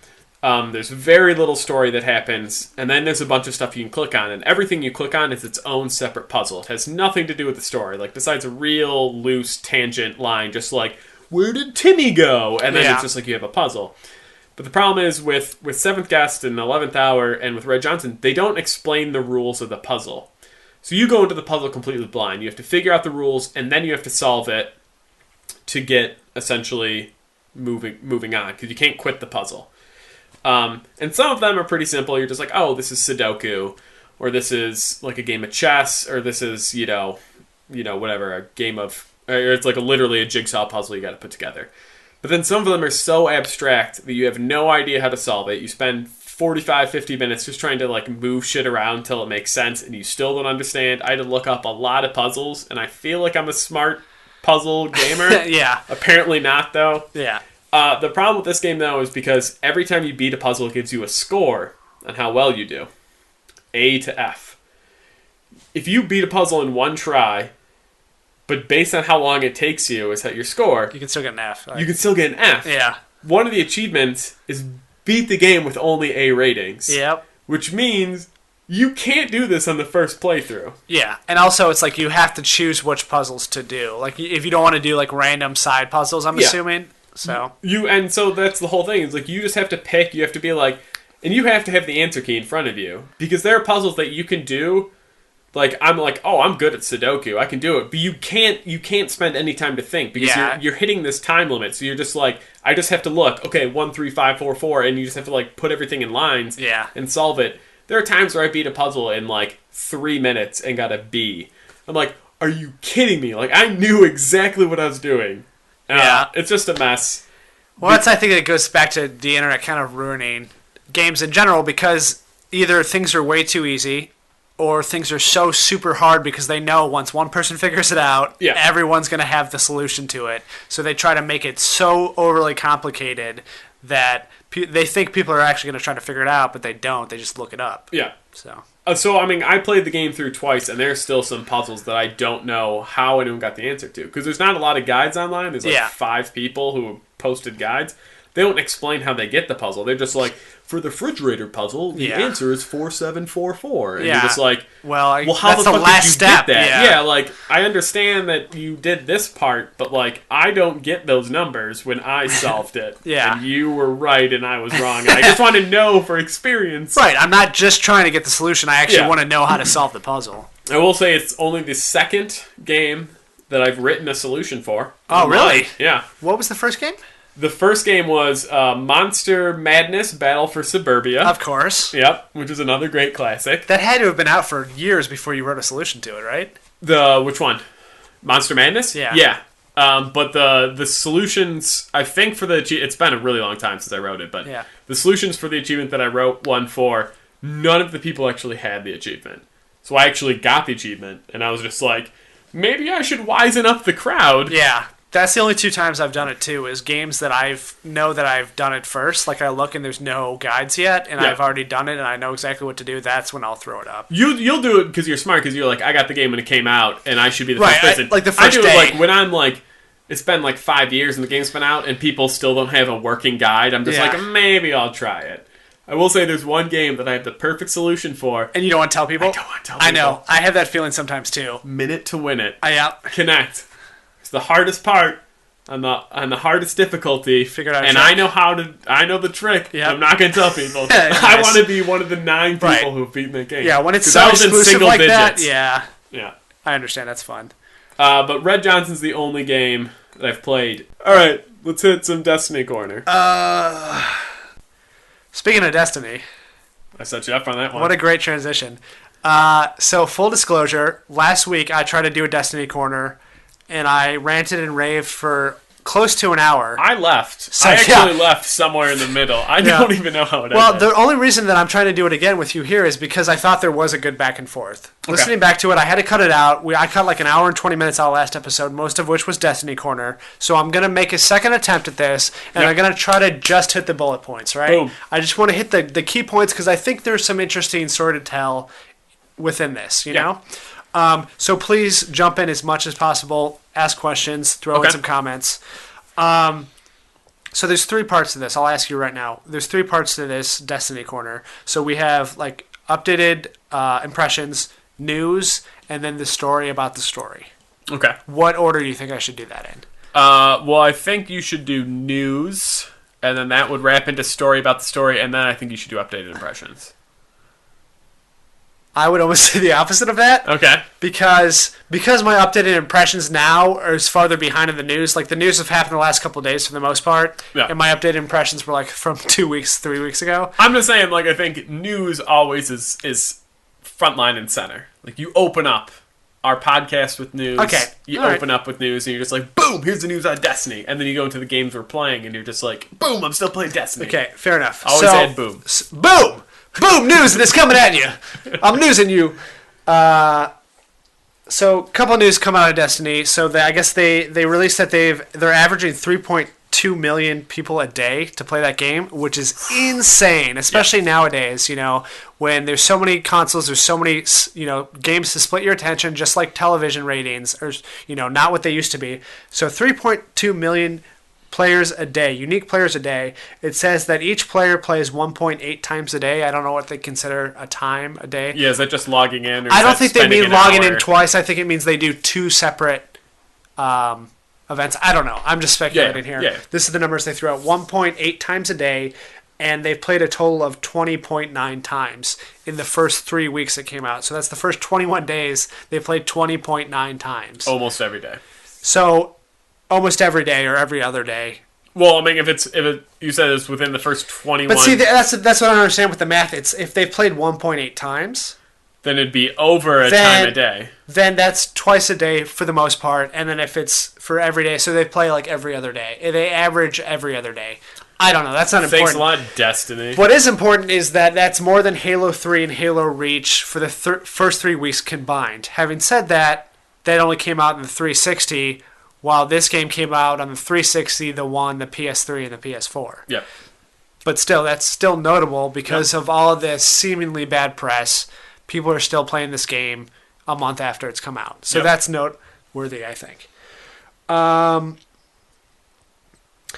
There's very little story that happens, and then there's a bunch of stuff you can click on, and everything you click on is its own separate puzzle. It has nothing to do with the story, like besides a real loose tangent line, just like, where did Timmy go? And then it's just like you have a puzzle. But the problem is with 7th Guest and 11th Hour and with Red Johnson, they don't explain the rules of the puzzle. So you go into the puzzle completely blind. You have to figure out the rules, and then you have to solve it to get essentially moving on, because you can't quit the puzzle. And some of them are pretty simple. You're just like, oh, this is Sudoku, or this is like a game of chess, or this is, whatever, a game of, or it's like literally a jigsaw puzzle you got to put together. But then some of them are so abstract that you have no idea how to solve it. You spend 45, 50 minutes just trying to like move shit around until it makes sense, and you still don't understand. I had to look up a lot of puzzles, and I feel like I'm a smart puzzle gamer. Yeah. Apparently not, though. Yeah. The problem with this game, though, is because every time you beat a puzzle, it gives you a score on how well you do. A to F. If you beat a puzzle in one try, but based on how long it takes you is that your score, You can still get an F. you can still get an F. Yeah. One of the achievements is beat the game with only A ratings. Yep. Which means you can't do this on the first playthrough. Yeah, and also it's like you have to choose which puzzles to do. Like if you don't want to do like random side puzzles, I'm assuming. So so that's the whole thing. It's like you just have to pick. You have to be like, and you have to have the answer key in front of you, because there are puzzles that you can do. Like I'm like, oh, I'm good at Sudoku. I can do it, but you can't spend any time to think, because you're hitting this time limit. So you're just like, I just have to look. Okay, 1, 3, 5, 4, 4, and you just have to like put everything in lines. And solve it. There are times where I beat a puzzle in like 3 minutes and got a B. I'm like, are you kidding me? Like I knew exactly what I was doing. It's just a mess. Well, I think it goes back to the internet kind of ruining games in general, because either things are way too easy, or things are so super hard because they know once one person figures it out, everyone's going to have the solution to it. So they try to make it so overly complicated that they think people are actually going to try to figure it out, but they don't. They just look it up. Yeah. So I mean, I played the game through twice, and there's still some puzzles that I don't know how anyone got the answer to. Because there's not a lot of guides online. There's like 5 people who posted guides. They don't explain how they get the puzzle. They're just like, for the refrigerator puzzle, the answer is 4744. And you're just like, well, how that's the fuck last did you step. get that? Yeah, like, I understand that you did this part, but like, I don't get those numbers when I solved it. And you were right and I was wrong. And I just want to know for experience. Right, I'm not just trying to get the solution. I actually want to know how to solve the puzzle. I will say it's only the second game that I've written a solution for. Oh, really? Yeah. What was the first game? The first game was Monster Madness Battle for Suburbia. Of course. Yep, which is another great classic. That had to have been out for years before you wrote a solution to it, right? Which one? Monster Madness? Yeah. Yeah. But the solutions, I think for it's been a really long time since I wrote it, but the solutions for the achievement that I wrote one for, none of the people actually had the achievement. So I actually got the achievement, and I was just like, maybe I should wisen up the crowd. Yeah. That's the only 2 times I've done it, too, is games that I've done it first. Like, I look and there's no guides yet, and I've already done it, and I know exactly what to do. That's when I'll throw it up. You'll do it because you're smart, because you're like, I got the game when it came out, and I should be the first person. Like, the first day. It like, when I'm like, it's been like 5 years and the game's been out, and people still don't have a working guide, I'm just like, maybe I'll try it. I will say there's one game that I have the perfect solution for. And you don't want to tell people? I don't want to tell people. I know. I have that feeling sometimes, too. Minute to win it. Connect. It's the hardest part on the hardest difficulty. Figured out. And I know the trick. Yep. I'm not going to tell people. Nice. I want to be one of the 9 people who've beaten the game. Yeah, when it's so exclusive like that. Yeah. Yeah. I understand. That's fun. But Red Johnson's the only game that I've played. All right, let's hit some Destiny Corner. Speaking of Destiny, I set you up on that one. What a great transition. So full disclosure, last week I tried to do a Destiny Corner, and I ranted and raved for close to an hour. I left. So, I actually left somewhere in the middle. I don't even know how it ended. Well, the only reason that I'm trying to do it again with you here is because I thought there was a good back and forth. Okay. Listening back to it, I had to cut it out. I cut like an hour and 20 minutes out of last episode, most of which was Destiny Corner. So I'm going to make a second attempt at this, and I'm going to try to just hit the bullet points, right? Boom. I just want to hit the key points because I think there's some interesting story to tell within this, you know? So please jump in as much as possible, ask questions, throw in some comments. So there's three parts to this. I'll ask you right now. There's three parts to this Destiny corner. So we have like updated impressions, news, and then the story about the story. Okay. What order do you think I should do that in? Well, I think you should do news, and then that would wrap into story about the story, and then I think you should do updated impressions. I would almost say the opposite of that. Okay. Because my updated impressions now are farther behind in the news. Like the news have happened the last couple of days for the most part. Yeah. And my updated impressions were like from 2 weeks, 3 weeks ago. I'm just saying, like, I think news always is front line and center. Like, you open up our podcast with news. Okay. You All open up with news, and you're just like, boom, here's the news on Destiny. And then you go into the games we're playing, and you're just like, boom, I'm still playing Destiny. Okay, fair enough. Always add boom. Boom! Boom! News, and it's coming at you. I'm newsing you. So a couple of news come out of Destiny. So I guess they released that they're averaging 3.2 million people a day to play that game, which is insane, especially nowadays. You know, when there's so many consoles, there's so many games to split your attention, just like television ratings, or not what they used to be. So 3.2 million players a day, unique players a day. It says that each player plays 1.8 times a day. I don't know what they consider a time a day. Yeah, is that just logging in? Or I don't think they mean logging in in twice. I think it means they do two separate events. I don't know. I'm just speculating here. Yeah. This is the numbers they threw out. 1.8 times a day, and they've played a total of 20.9 times in the first 3 weeks it came out. So that's the first 21 days they played 20.9 times. Almost every day. So almost every day or every other day. Well, I mean, you said it's within the first 21. But see, that's what I don't understand with the math. It's if they played 1.8 times, then it'd be over a time a day. Then that's twice a day for the most part. And then if it's for every day, so they play like every other day. They average every other day. I don't know. That's not important. Thanks a lot, Destiny. What is important is that that's more than Halo 3 and Halo Reach for the first 3 weeks combined. Having said that, that only came out in the 360, while this game came out on the 360, the One, the PS3, and the PS4. Yep. But still, that's still notable because of all of this seemingly bad press. People are still playing this game a month after it's come out. So that's noteworthy, I think.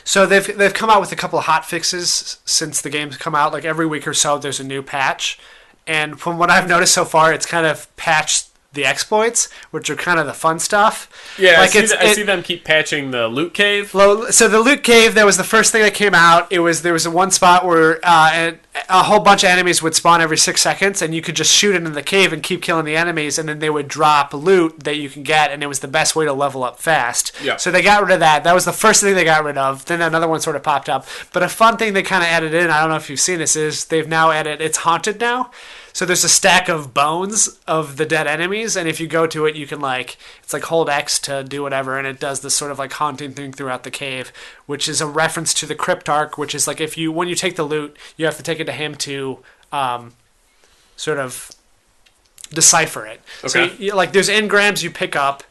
So they've come out with a couple of hot fixes since the game's come out. Like every week or so, there's a new patch. And from what I've noticed so far, it's kind of patched the exploits, which are kind of the fun stuff. Yeah, like I see them keep patching the loot cave. So the loot cave, that was the first thing that came out. There was one spot where a whole bunch of enemies would spawn every 6 seconds, and you could just shoot into the cave and keep killing the enemies, and then they would drop loot that you can get, and it was the best way to level up fast. Yeah. So they got rid of that. That was the first thing they got rid of. Then another one sort of popped up. But a fun thing they kind of added in, I don't know if you've seen this, is they've now added, it's haunted now. So there's a stack of bones of the dead enemies, and if you go to it, you can it's like hold X to do whatever, and it does this sort of like haunting thing throughout the cave, which is a reference to the Cryptarch, which is like when you take the loot, you have to take it to him to sort of decipher it. Okay. So there's engrams you pick up,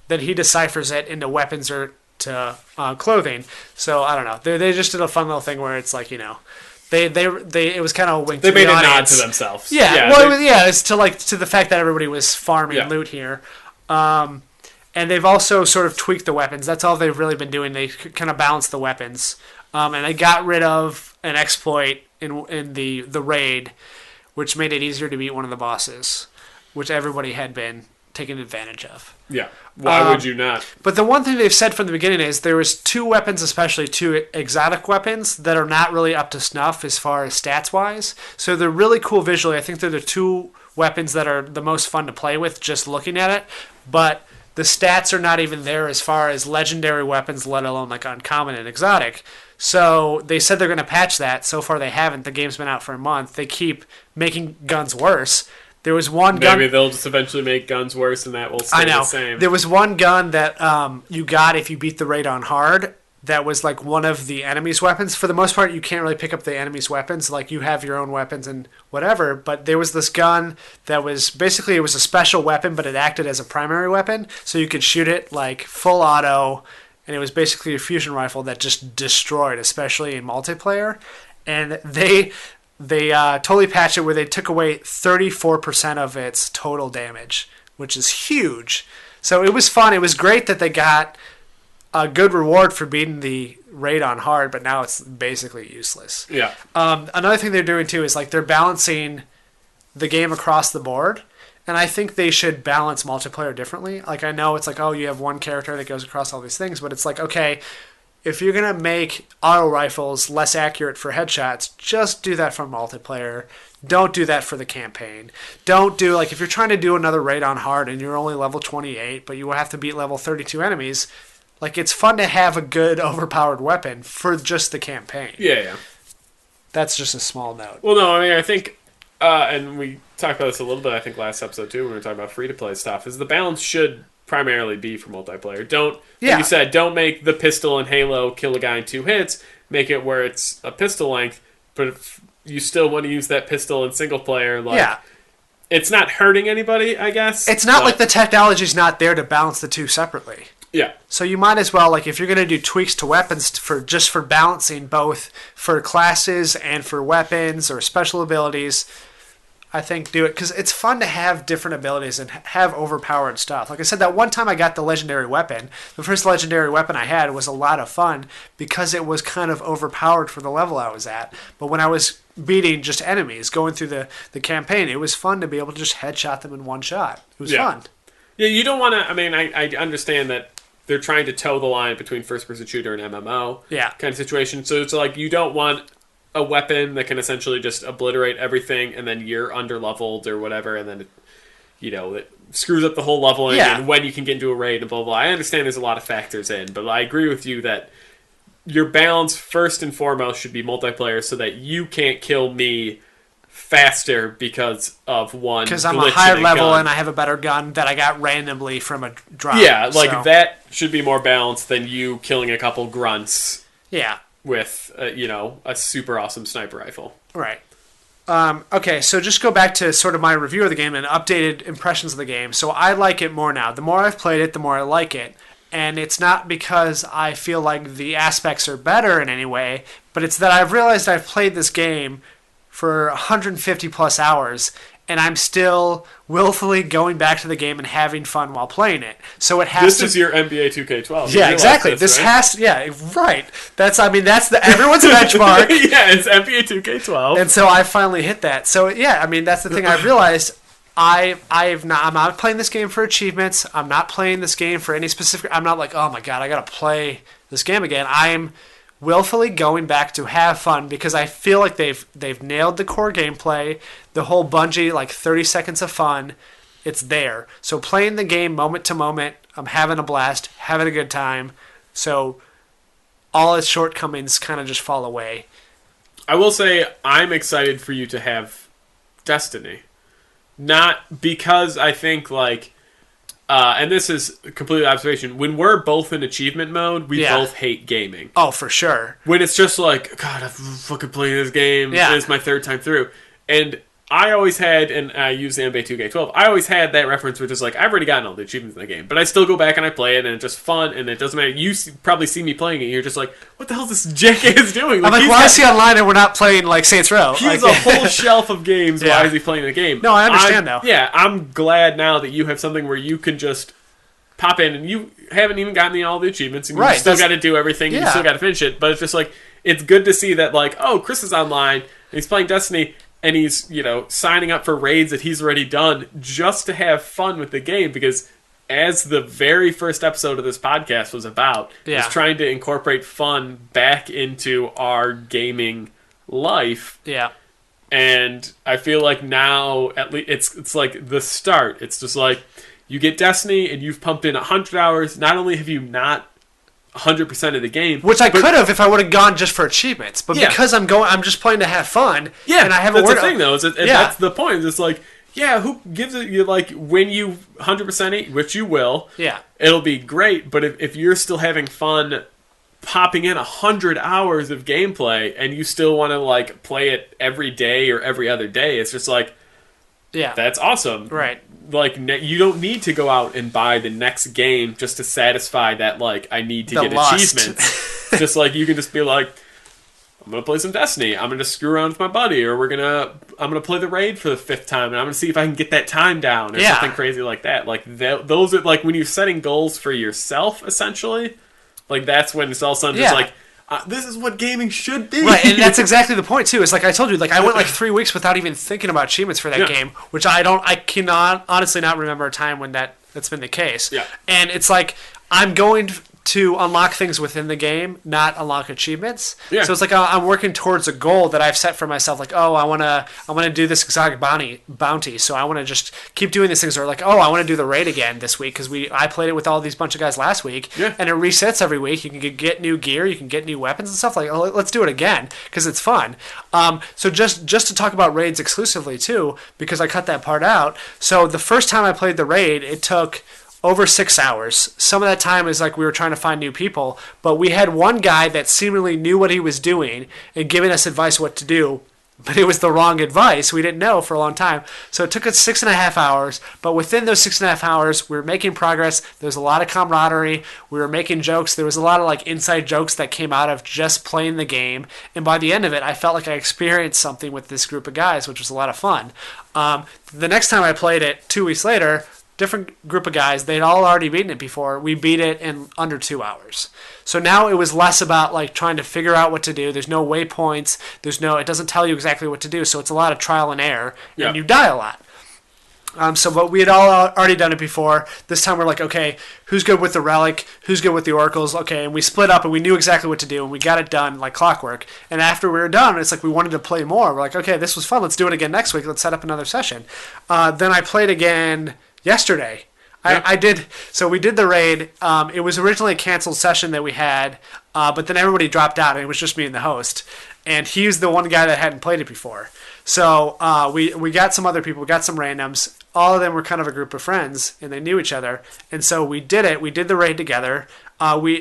then he deciphers it into weapons or to clothing. So I don't know. They just did a fun little thing where it's like it was kind of a wink. They to made the a nod audience. to themselves. Yeah, it's to the fact that everybody was farming loot here, and they've also sort of tweaked the weapons. That's all they've really been doing. They kind of balanced the weapons, and they got rid of an exploit in the raid, which made it easier to beat one of the bosses, which everybody had been taken advantage of. Yeah. Why would you not? But the one thing they've said from the beginning is there was 2 weapons, especially 2 exotic weapons, that are not really up to snuff as far as stats-wise. So they're really cool visually. I think they're the 2 weapons that are the most fun to play with just looking at it. But the stats are not even there as far as legendary weapons, let alone like uncommon and exotic. So they said they're going to patch that. So far they haven't. The game's been out for a month. They keep making guns worse. There was one gun. Maybe they'll just eventually make guns worse, and that will stay the same. There was one gun that you got if you beat the raid on hard. That was like one of the enemy's weapons. For the most part, you can't really pick up the enemy's weapons. Like you have your own weapons and whatever. But there was this gun that was basically, it was a special weapon, but it acted as a primary weapon, so you could shoot it like full auto. And it was basically a fusion rifle that just destroyed, especially in multiplayer. And they totally patched it where they took away 34% of its total damage, which is huge. So it was fun. It was great that they got a good reward for beating the raid on hard, but now it's basically useless. Yeah. Another thing they're doing too is like they're balancing the game across the board, and I think they should balance multiplayer differently. Like I know it's like, oh, you have one character that goes across all these things, but it's like, okay, if you're gonna make auto rifles less accurate for headshots, just do that for multiplayer. Don't do that for the campaign. Don't do, like, if you're trying to do another raid on hard and you're only level 28, but you will have to beat level 32 enemies, like, it's fun to have a good, overpowered weapon for just the campaign. Yeah. That's just a small note. Well, no, I mean, I think, and we talked about this a little bit, I think, last episode, too, when we were talking about free-to-play stuff, is the balance should primarily be for multiplayer. Don't, like you said, don't make the pistol in Halo kill a guy in 2 hits. Make it where it's a pistol length, but if you still want to use that pistol in single player, like, it's not hurting anybody, I guess. It's not like the technology's not there to balance the two separately. Yeah. So you might as well, like, if you're going to do tweaks to weapons for balancing both for classes and for weapons or special abilities, I think do it, because it's fun to have different abilities and have overpowered stuff. Like I said, that one time I got the legendary weapon, the first legendary weapon I had was a lot of fun because it was kind of overpowered for the level I was at. But when I was beating just enemies, going through the campaign, it was fun to be able to just headshot them in one shot. It was fun. Yeah, you don't want to, I mean, I understand that they're trying to toe the line between first-person shooter and MMO kind of situation. So it's like you don't want a weapon that can essentially just obliterate everything, and then you're under-leveled or whatever, and then, it screws up the whole leveling and when you can get into a raid and blah, blah, blah. I understand there's a lot of factors in, but I agree with you that your balance, first and foremost, should be multiplayer so that you can't kill me faster because of one. Because I'm a higher level and I have a better gun that I got randomly from a drop. Yeah, that should be more balanced than you killing a couple grunts. Yeah. With, a super awesome sniper rifle. Right. Okay, so just go back to sort of my review of the game and updated impressions of the game. So I like it more now. The more I've played it, the more I like it. And it's not because I feel like the aspects are better in any way, but it's that I've realized I've played this game for 150 plus hours, and I'm still willfully going back to the game and having fun while playing it. So it has This is your NBA 2K12. Yeah, exactly. This right? has to, yeah, right. That's everyone's benchmark. Yeah, it's NBA 2K12. And so I finally hit that. So yeah, I mean, that's the thing I've realized. I'm not playing this game for achievements. I'm not playing this game for any specific. I'm not like, oh my god, I gotta play this game again. I'm willfully going back to have fun because I feel like they've nailed the core gameplay, the whole Bungie, like 30 seconds of fun. It's there. So playing the game moment to moment, I'm having a blast, having a good time. So all its shortcomings kind of just fall away. I will say I'm excited for you to have Destiny. Not because I think like, and this is a complete observation, when we're both in achievement mode, we both hate gaming. Oh, for sure. When it's just like, God, I've fucking played this game. Yeah. It's my third time through. And I always had, and I use the NBA 2K12, I always had that reference which is like, I've already gotten all the achievements in the game, but I still go back and I play it, and it's just fun, and it doesn't matter. You probably see me playing it, and you're just like, what the hell is this jackass doing? Like, I'm like, why is he online and we're not playing, like, Saints Row? He has a whole shelf of games, why is he playing the game? No, I understand, though. Yeah, I'm glad now that you have something where you can just pop in, and you haven't even gotten all the achievements, and you still got to do everything, and you still got to finish it, but it's just like, it's good to see that, like, oh, Chris is online, and he's playing Destiny, and he's, signing up for raids that he's already done just to have fun with the game, because as the very first episode of this podcast was about, is trying to incorporate fun back into our gaming life. Yeah. And I feel like now, at least, it's like the start. It's just like, you get Destiny, and you've pumped in 100 hours. Not only have you not 100% of the game, which I could have if I would have gone just for achievements, but because I'm just playing to have fun. Yeah, and I haven't. That's the thing, though. That's the point. It's like, who gives it? You like when you 100% it, which you will. Yeah, it'll be great. But if you're still having fun, popping in 100 hours of gameplay, and you still want to like play it every day or every other day, it's just like, that's awesome, right? Like, you don't need to go out and buy the next game just to satisfy that, like, I need to get achievements. Just like, you can just be like, I'm going to play some Destiny. I'm going to screw around with my buddy, or I'm going to play the raid for the 5th time, and I'm going to see if I can get that time down, or something crazy like that. Like, those are, like, when you're setting goals for yourself, essentially, Like, that's when it's all of a sudden Yeah. just like, this is what gaming should be. Right, and that's exactly the point too. It's like I told you, like I went like 3 weeks without even thinking about achievements for that Yeah. game, which I cannot honestly not remember a time when that's been the case. Yeah. And it's like I'm going to unlock things within the game, not unlock achievements. Yeah. So it's like I'm working towards a goal that I've set for myself. Like, oh, I want to do this exotic bounty. So I want to just keep doing these things. Or like, oh, I want to do the raid again this week because I played it with all these bunch of guys last week. Yeah. And it resets every week. You can get new gear. You can get new weapons and stuff. Like, oh, let's do it again because it's fun. So just to talk about raids exclusively too, because I cut that part out. So the first time I played the raid, it took over 6 hours. Some of that time is like we were trying to find new people, but we had one guy that seemingly knew what he was doing and giving us advice what to do, but it was the wrong advice. We didn't know for a long time. So it took us 6.5 hours, but within those 6.5 hours, we were making progress. There was a lot of camaraderie. We were making jokes. There was a lot of like inside jokes that came out of just playing the game. And by the end of it, I felt like I experienced something with this group of guys, which was a lot of fun. The next time I played it, 2 weeks later, different group of guys, they'd all already beaten it before. We beat it in under 2 hours. So now it was less about like trying to figure out what to do. There's no waypoints. It doesn't tell you exactly what to do. So it's a lot of trial and error, and you die a lot. But we had all already done it before. This time we're like, okay, who's good with the relic? Who's good with the oracles? Okay, and we split up and we knew exactly what to do and we got it done like clockwork. And after we were done, it's like we wanted to play more. We're like, okay, this was fun. Let's do it again next week. Let's set up another session. Then I played again yesterday. I did. So we did the raid. It was originally a canceled session that we had, but then everybody dropped out and it was just me and the host. And he's the one guy that hadn't played it before. So we got some other people, we got some randoms. All of them were kind of a group of friends, and they knew each other. And so we did it. We did the raid together.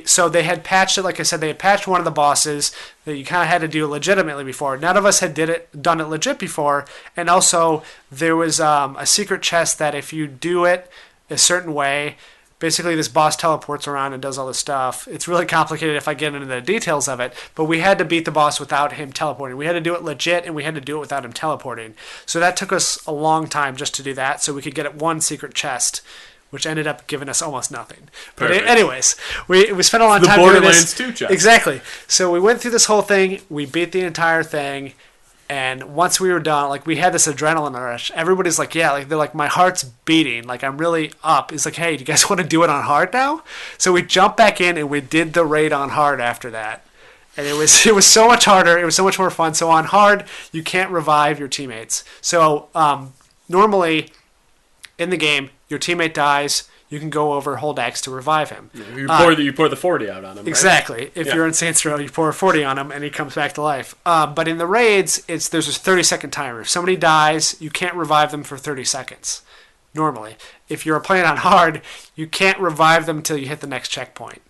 So they had patched it, like I said, they had patched one of the bosses that you kind of had to do legitimately before. None of us had done it legit before. And also there was a secret chest that if you do it a certain way, basically this boss teleports around and does all this stuff. It's really complicated if I get into the details of it, but we had to beat the boss without him teleporting. We had to do it legit, and we had to do it without him teleporting. So that took us a long time just to do that, so we could get at one secret chest, which ended up giving us almost nothing. But anyways, we spent a long time doing this. The Borderlands 2 chest. Exactly. So we went through this whole thing. We beat the entire thing. And once we were done, like we had this adrenaline rush. Everybody's like, yeah, like they're like, my heart's beating. Like I'm really up. It's like, hey, do you guys want to do it on hard now? So we jumped back in and we did the raid on hard after that. And it was so much harder. It was so much more fun. So on hard, you can't revive your teammates. So normally in the game, your teammate dies. You can go over, hold X to revive him. Yeah, you pour the 40 out on him, right? Exactly. If you're in Saints Row, you pour a 40 on him, and he comes back to life. But in the raids, there's a 30-second timer. If somebody dies, you can't revive them for 30 seconds, normally. If you're playing on hard, you can't revive them until you hit the next checkpoint.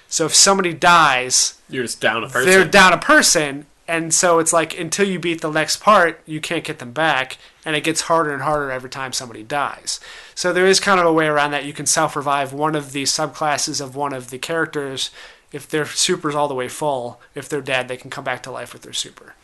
So if somebody dies... You're just down a person. They're down a person, and so it's like until you beat the next part, you can't get them back, and it gets harder and harder every time somebody dies. So there is kind of a way around that. You can self-revive one of the subclasses of one of the characters. If their super's all the way full, if they're dead, they can come back to life with their super.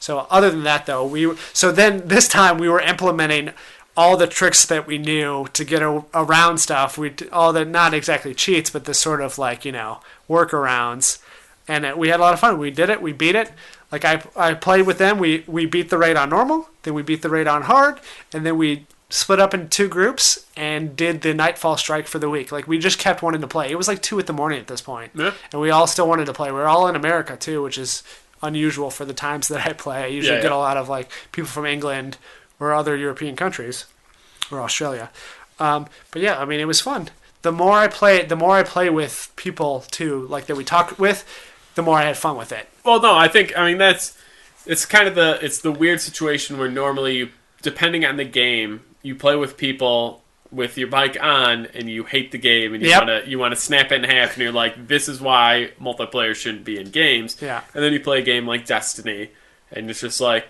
So other than that, though, then this time we were implementing all the tricks that we knew to get around stuff. All the, not exactly cheats, but the sort of like, workarounds. And we had a lot of fun. We did it. We beat it. Like I played with them. We beat the raid on normal. Then we beat the raid on hard. And then we split up into two groups and did the Nightfall Strike for the week. Like we just kept wanting to play. It was like 2 a.m. at this point. Yeah. And we all still wanted to play. We were all in America too, which is unusual for the times that I play. I usually get a lot of like people from England or other European countries or Australia. But yeah, I mean, it was fun. The more I play with people too, like that we talk with, the more I had fun with it. Well, no, it's kind of the weird situation where normally depending on the game, you play with people with your mic on and you hate the game and you want to snap it in half and you're like, this is why multiplayer shouldn't be in games. Yeah. And then you play a game like Destiny and it's just like,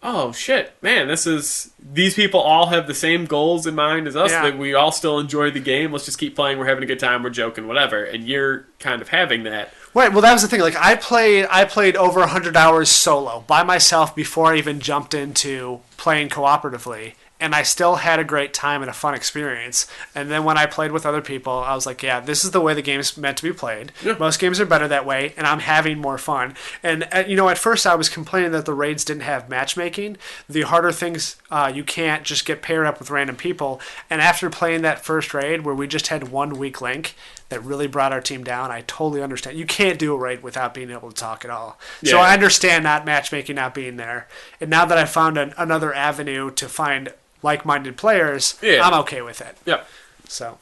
oh shit, man, these people all have the same goals in mind as us. Yeah. That we all still enjoy the game. Let's just keep playing. We're having a good time. We're joking, whatever. And you're kind of having that. Right. Well, that was the thing. Like I played over 100 hours solo by myself before I even jumped into playing cooperatively. and I still had a great time and a fun experience. And then when I played with other people, I was like, yeah, this is the way the game is meant to be played. Yeah. Most games are better that way, and I'm having more fun. And, at first I was complaining that the raids didn't have matchmaking. The harder things, you can't just get paired up with random people. And after playing that first raid where we just had one weak link that really brought our team down, I totally understand. You can't do a raid without being able to talk at all. Yeah. So I understand not matchmaking not being there. And now that I found another avenue to find like-minded players, I'm okay with it. Yeah. So,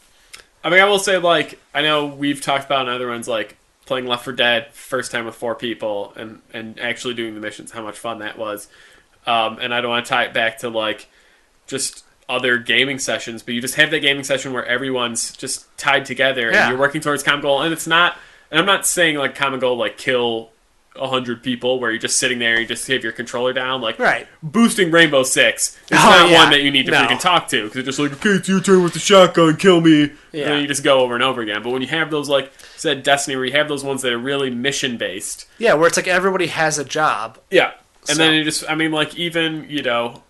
I mean, I will say, like, I know we've talked about in other ones, like, playing Left 4 Dead first time with 4 people and actually doing the missions, how much fun that was. And I don't want to tie it back to, like, just other gaming sessions, but you just have that gaming session where everyone's just tied together and you're working towards common goal. And it's not, and I'm not saying, like, common goal, like, kill 100 people where you're just sitting there and you just have your controller down, like boosting Rainbow Six is not one that you need to freaking talk to, because it's just like, okay, it's your turn with the shotgun, kill me, and then you just go over and over again. But when you have those, like said Destiny, where you have those ones that are really mission based, where it's like everybody has a job, and then you just, I mean, like, even,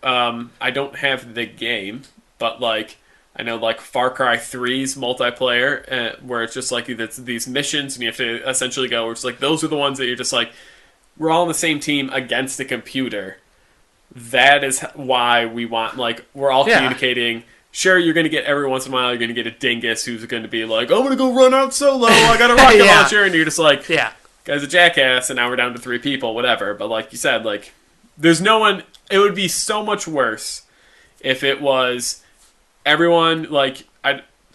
I don't have the game, but like I know, like, Far Cry 3's multiplayer, where it's just, like, it's these missions, and you have to essentially go, where it's, like, those are the ones that you're just, like, we're all on the same team against a computer. That is why we want, like, we're all communicating. Sure, you're going to get, every once in a while, you're going to get a dingus who's going to be like, I'm going to go run out solo, I got a rocket launcher, and you're just like, guy's a jackass, and now we're down to 3 people, whatever. But like you said, like, there's no one, it would be so much worse if it was everyone, like,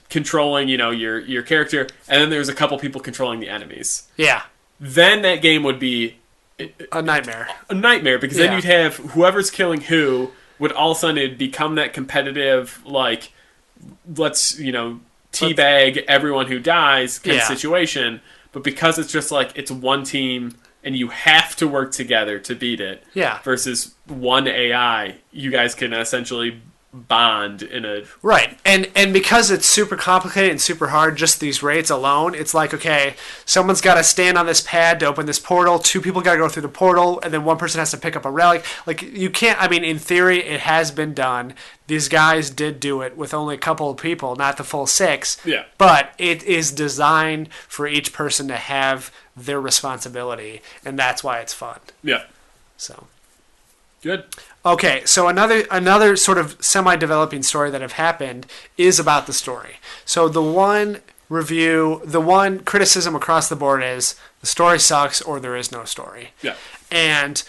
controlling, your character, and then there's a couple people controlling the enemies. Yeah. Then that game would be a nightmare. A nightmare, because then you'd have whoever's killing who would all of a sudden it'd become that competitive, like, let's, teabag everyone who dies kind of situation. But because it's just like, it's one team and you have to work together to beat it. Yeah. Versus one AI, you guys can essentially bond in a and because it's super complicated and super hard, just these raids alone, it's like, okay, someone's got to stand on this pad to open this portal, 2 people got to go through the portal, and then 1 person has to pick up a relic. Like, you can't, I mean, in theory it has been done. These guys did do it with only a couple of people, not the full 6. But it is designed for each person to have their responsibility, and that's why it's fun. So good. Okay, so another sort of semi-developing story that have happened is about the story. So the one criticism across the board is the story sucks or there is no story. And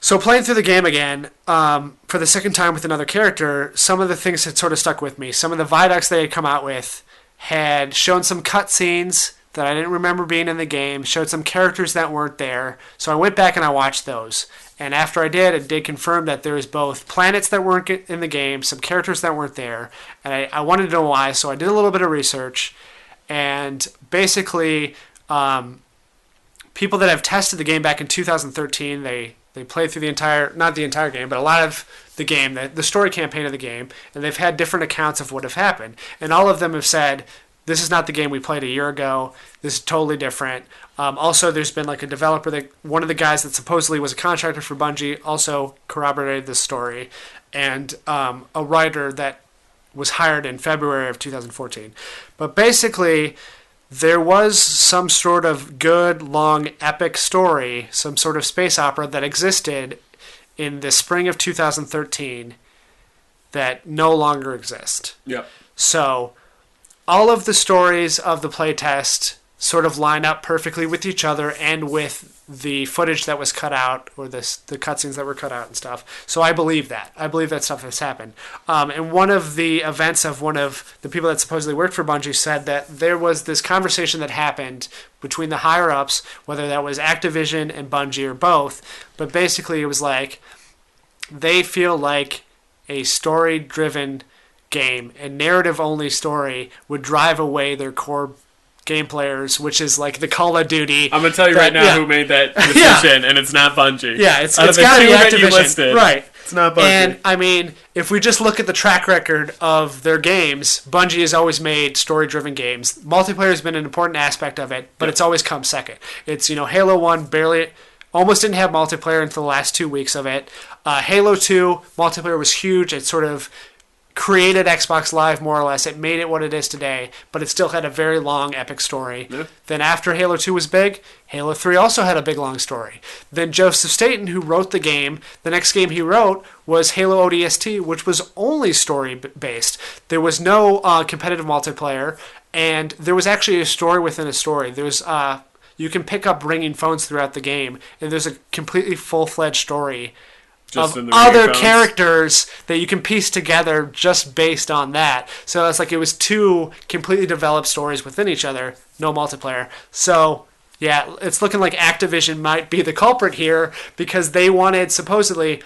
so playing through the game again, for the second time with another character, some of the things had sort of stuck with me. Some of the viaducts they had come out with had shown some cutscenes that I didn't remember being in the game, showed some characters that weren't there. So I went back and I watched those. And after I did, it did confirm that there was both planets that weren't in the game, some characters that weren't there. And I wanted to know why, so I did a little bit of research. And basically, people that have tested the game back in 2013, they played through not the entire game, but a lot of the game, the story campaign of the game, and they've had different accounts of what have happened. And all of them have said, this is not the game we played a year ago. This is totally different. Also, there's been like a developer, one of the guys that supposedly was a contractor for Bungie also corroborated this story, and a writer that was hired in February of 2014. But basically, there was some sort of good, long, epic story, some sort of space opera that existed in the spring of 2013 that no longer exist. So all of the stories of the playtest sort of line up perfectly with each other and with the footage that was cut out, or the cutscenes that were cut out and stuff. So I believe that. I believe that stuff has happened. And one of the events of one of the people that supposedly worked for Bungie said that there was this conversation that happened between the higher-ups, whether that was Activision and Bungie or both, but basically it was like they feel like a story-driven game, a narrative-only story, would drive away their core game players, which is like the Call of Duty. I'm going to tell you right now who made that decision, and it's not Bungie. Yeah, it's got to be Activision. Right. It's not Bungie. And, I mean, if we just look at the track record of their games, Bungie has always made story-driven games. Multiplayer has been an important aspect of it, but it's always come second. It's, Halo 1 barely almost didn't have multiplayer until the last 2 weeks of it. Halo 2 multiplayer was huge. It sort of created Xbox Live, more or less. It made it what it is today, but it still had a very long, epic story. Yeah. Then after Halo 2 was big, Halo 3 also had a big, long story. Then Joseph Staten, who wrote the game, the next game he wrote was Halo ODST, which was only story-based. There was no competitive multiplayer, and there was actually a story within a story. There's you can pick up ringing phones throughout the game, and there's a completely full-fledged story Just of other characters that you can piece together just based on that. So it's like it was two completely developed stories within each other, no multiplayer. So yeah, it's looking like Activision might be the culprit here because they wanted supposedly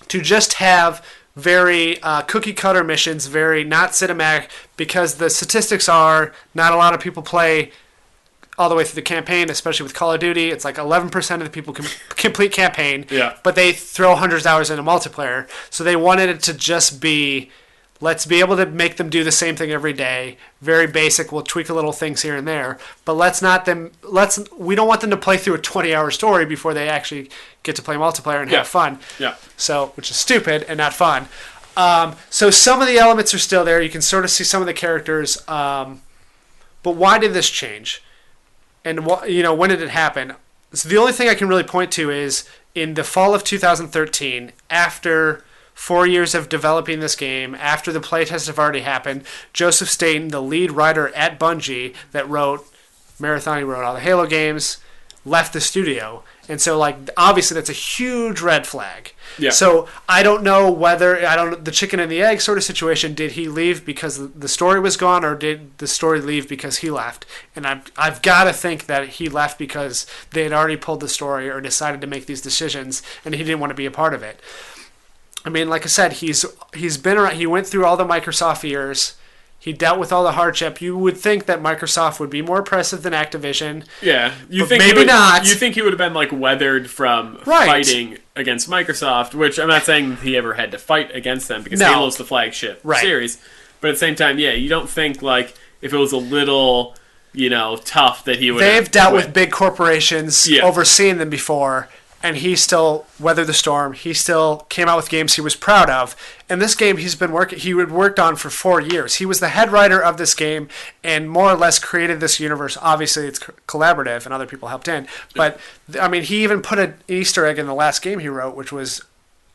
to just have very cookie cutter missions, very not cinematic, because the statistics are not a lot of people play all the way through the campaign, especially with Call of Duty. It's like 11% of the people complete campaign, Yeah. but they throw hundreds of hours into multiplayer. So they wanted it to just be, let's be able to make them do the same thing every day. Very basic. We'll tweak a little things here and there, but we don't want them to play through a 20-hour story before they actually get to play multiplayer and have fun. Yeah. So, which is stupid and not fun. So some of the elements are still there. You can sort of see some of the characters. But why did this change? And when did it happen? So the only thing I can really point to is in the fall of 2013, after 4 years of developing this game, after the playtests have already happened, Joseph Staten, the lead writer at Bungie that wrote Marathon, he wrote all the Halo games, left the studio. And so, obviously that's a huge red flag. Yeah. So I don't know whether, the chicken and the egg sort of situation, did he leave because the story was gone, or did the story leave because he left? And I've got to think that he left because they had already pulled the story or decided to make these decisions, and he didn't want to be a part of it. I mean, like I said, he's been around, he went through all the Microsoft years. He dealt with all the hardship. You would think that Microsoft would be more impressive than Activision. Yeah, not. You think he would have been weathered from fighting against Microsoft, which I'm not saying he ever had to fight against them because Halo's the flagship series. But at the same time, you don't think if it was a little, tough that he would. They've dealt with big corporations, overseeing them before. And he still weathered the storm. He still came out with games he was proud of. And this game he had worked on for 4 years. He was the head writer of this game and more or less created this universe. Obviously, it's collaborative and other people helped in. But, I mean, he even put an Easter egg in the last game he wrote, which was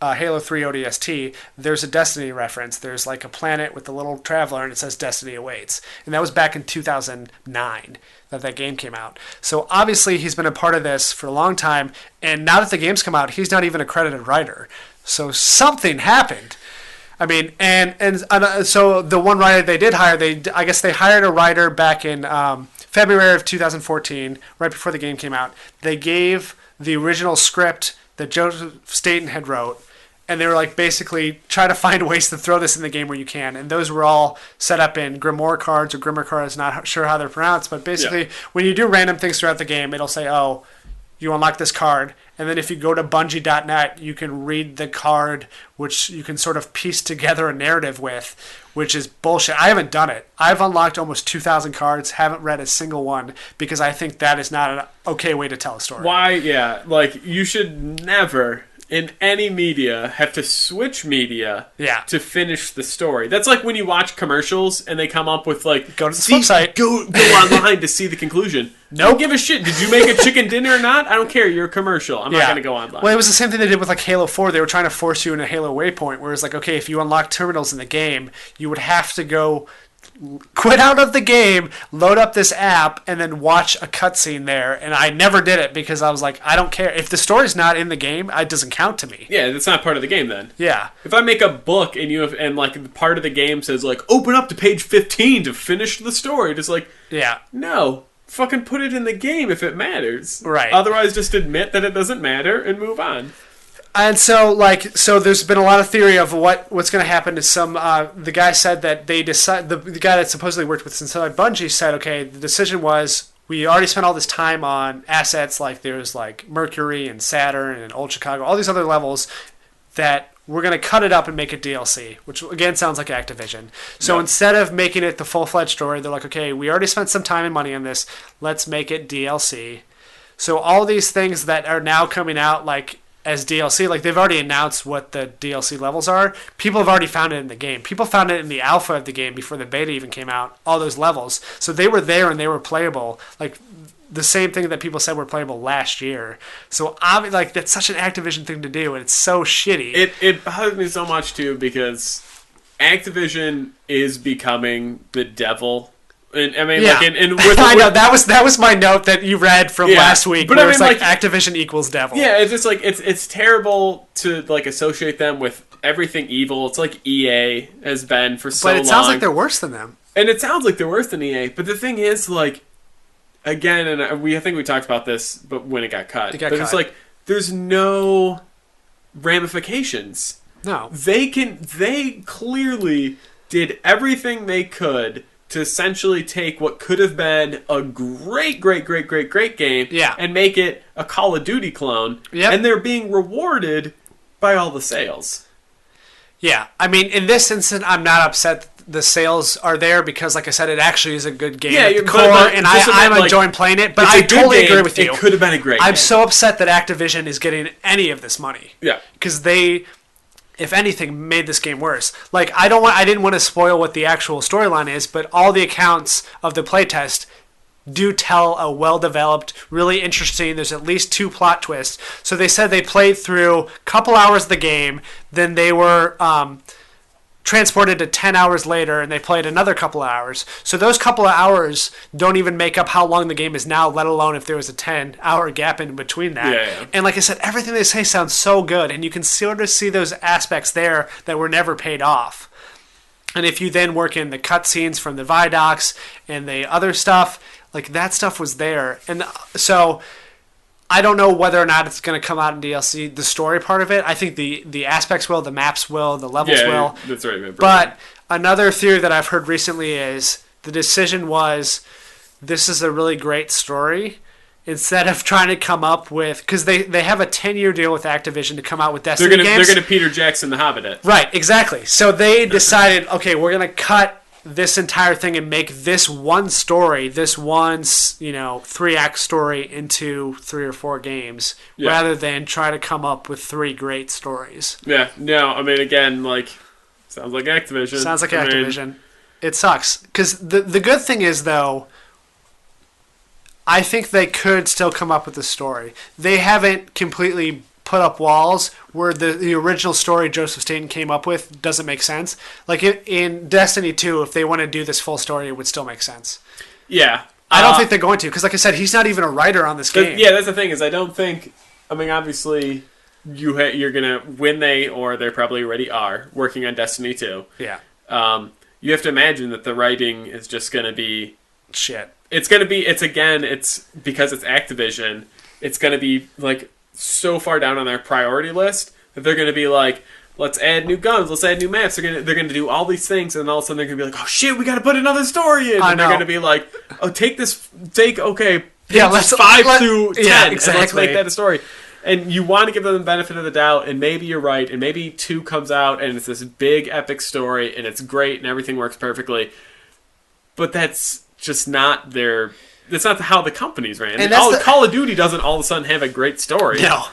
Halo 3 ODST. There's a Destiny reference. There's a planet with a little traveler and it says Destiny awaits. And that was back in 2009. That game came out. So obviously he's been a part of this for a long time, and now that the game's come out, he's not even a credited writer. So something happened. I mean, and so the one writer they did hire, I guess they hired a writer back in February of 2014, right before the game came out. They gave the original script that Joseph Staten had wrote, and they were basically try to find ways to throw this in the game where you can. And those were all set up in Grimoire cards or Grimmer cards, not sure how they're pronounced. But basically, when you do random things throughout the game, it'll say, oh, you unlock this card. And then if you go to Bungie.net, you can read the card, which you can sort of piece together a narrative with, which is bullshit. I haven't done it. I've unlocked almost 2,000 cards, haven't read a single one, because I think that is not an okay way to tell a story. Why? Yeah. You should never in any media have to switch media to finish the story. That's like when you watch commercials and they come up with go to the website, go online to see the conclusion. Nope. Don't give a shit. Did you make a chicken dinner or not? I don't care. You're a commercial. I'm not going to go online. Well, it was the same thing they did with Halo 4. They were trying to force you in a Halo waypoint, where it's okay, if you unlock terminals in the game, you would have to go quit out of the game, load up this app, and then watch a cutscene there. And I never did it because I was I don't care. If the story's not in the game, it doesn't count to me. Yeah, that's not part of the game then. Yeah. If I make a book and you have part of the game says open up to page 15 to finish the story, just no. Fucking put it in the game if it matters. Right. Otherwise, just admit that it doesn't matter and move on. And so, there's been a lot of theory of what's going to happen to some. The guy said that they decide. The guy that supposedly worked with inside Bungie said, okay, the decision was we already spent all this time on assets there's Mercury and Saturn and Old Chicago, all these other levels that we're going to cut it up and make it DLC, which again sounds like Activision. So instead of making it the full-fledged story, they're okay, we already spent some time and money on this. Let's make it DLC. So all these things that are now coming out like as DLC, like they've already announced what the DLC levels are. People have already found it in the game. People found it in the alpha of the game before the beta even came out. All those levels, so they were there and they were playable. Like the same thing that people said were playable last year. So like that's such an Activision thing to do, and it's so shitty. It bothers me so much too because Activision is becoming the devil. And I mean, like, I know that was my note that you read from last week. But where it's like Activision equals devil. Yeah, it's just like it's terrible to like associate them with everything evil. It's like EA has been for so long. But it sounds like they're worse than them. And it sounds like they're worse than EA. But the thing is, like, again, and I think we talked about this, but when it got cut, it's like there's no ramifications. No, they clearly did everything they could to essentially take what could have been a great game and make it a Call of Duty clone. Yep. And they're being rewarded by all the sales. Yeah. I mean, in this instance, I'm not upset the sales are there because, like I said, it actually is a good game at the core, and I'm enjoying playing it. But I totally agree with you. It could have been a great game. I'm so upset that Activision is getting any of this money. Yeah. Because they, if anything, made this game worse. Like, I didn't want to spoil what the actual storyline is, but all the accounts of the playtest do tell a well-developed, really interesting, there's at least 2 plot twists. So they said they played through a couple hours of the game, then they were transported to 10 hours later, and they played another couple of hours. So those couple of hours don't even make up how long the game is now, let alone if there was a 10-hour gap in between that. Yeah. And like I said, everything they say sounds so good, and you can sort of see those aspects there that were never paid off. And if you then work in the cutscenes from the Vidocs and the other stuff, like that stuff was there. And so I don't know whether or not it's going to come out in DLC, the story part of it. I think the aspects will, the maps will, the levels will. That's right. But another theory that I've heard recently is the decision was this is a really great story. Instead of trying to come up with... Because they have a 10-year deal with Activision to come out with Destiny games. They're going to Peter Jackson the Hobbit it. Right, exactly. So they decided, okay, we're going to cut this entire thing and make this one story, this one, 3-act story into 3 or 4 games, rather than try to come up with 3 great stories. Yeah, no, I mean, again, like, sounds like Activision. Sounds like Activision. It sucks. Because the good thing is, though, I think they could still come up with a story. They haven't completely put up walls where the original story Joseph Staten came up with doesn't make sense. Like in Destiny 2, if they want to do this full story, it would still make sense. Yeah. I don't think they're going to, because like I said, he's not even a writer on this game. Yeah, that's the thing, is I don't think... I mean, obviously, you're going to... When they probably already are, working on Destiny 2. Yeah. You have to imagine that the writing is just going to be... Shit. It's going to be... It's because it's Activision, it's going to be, like, so far down on their priority list that they're going to be like, let's add new guns, let's add new maps. They're going to do all these things, and all of a sudden they're going to be like, oh shit, we got to put another story in. And they're going to be like, oh, take 5 through 10, exactly. and let's make that a story. And you want to give them the benefit of the doubt, and maybe you're right, and maybe 2 comes out, and it's this big epic story, and it's great, and everything works perfectly. But that's just not their... That's not how the company's ran. And Call of Duty doesn't all of a sudden have a great story. No.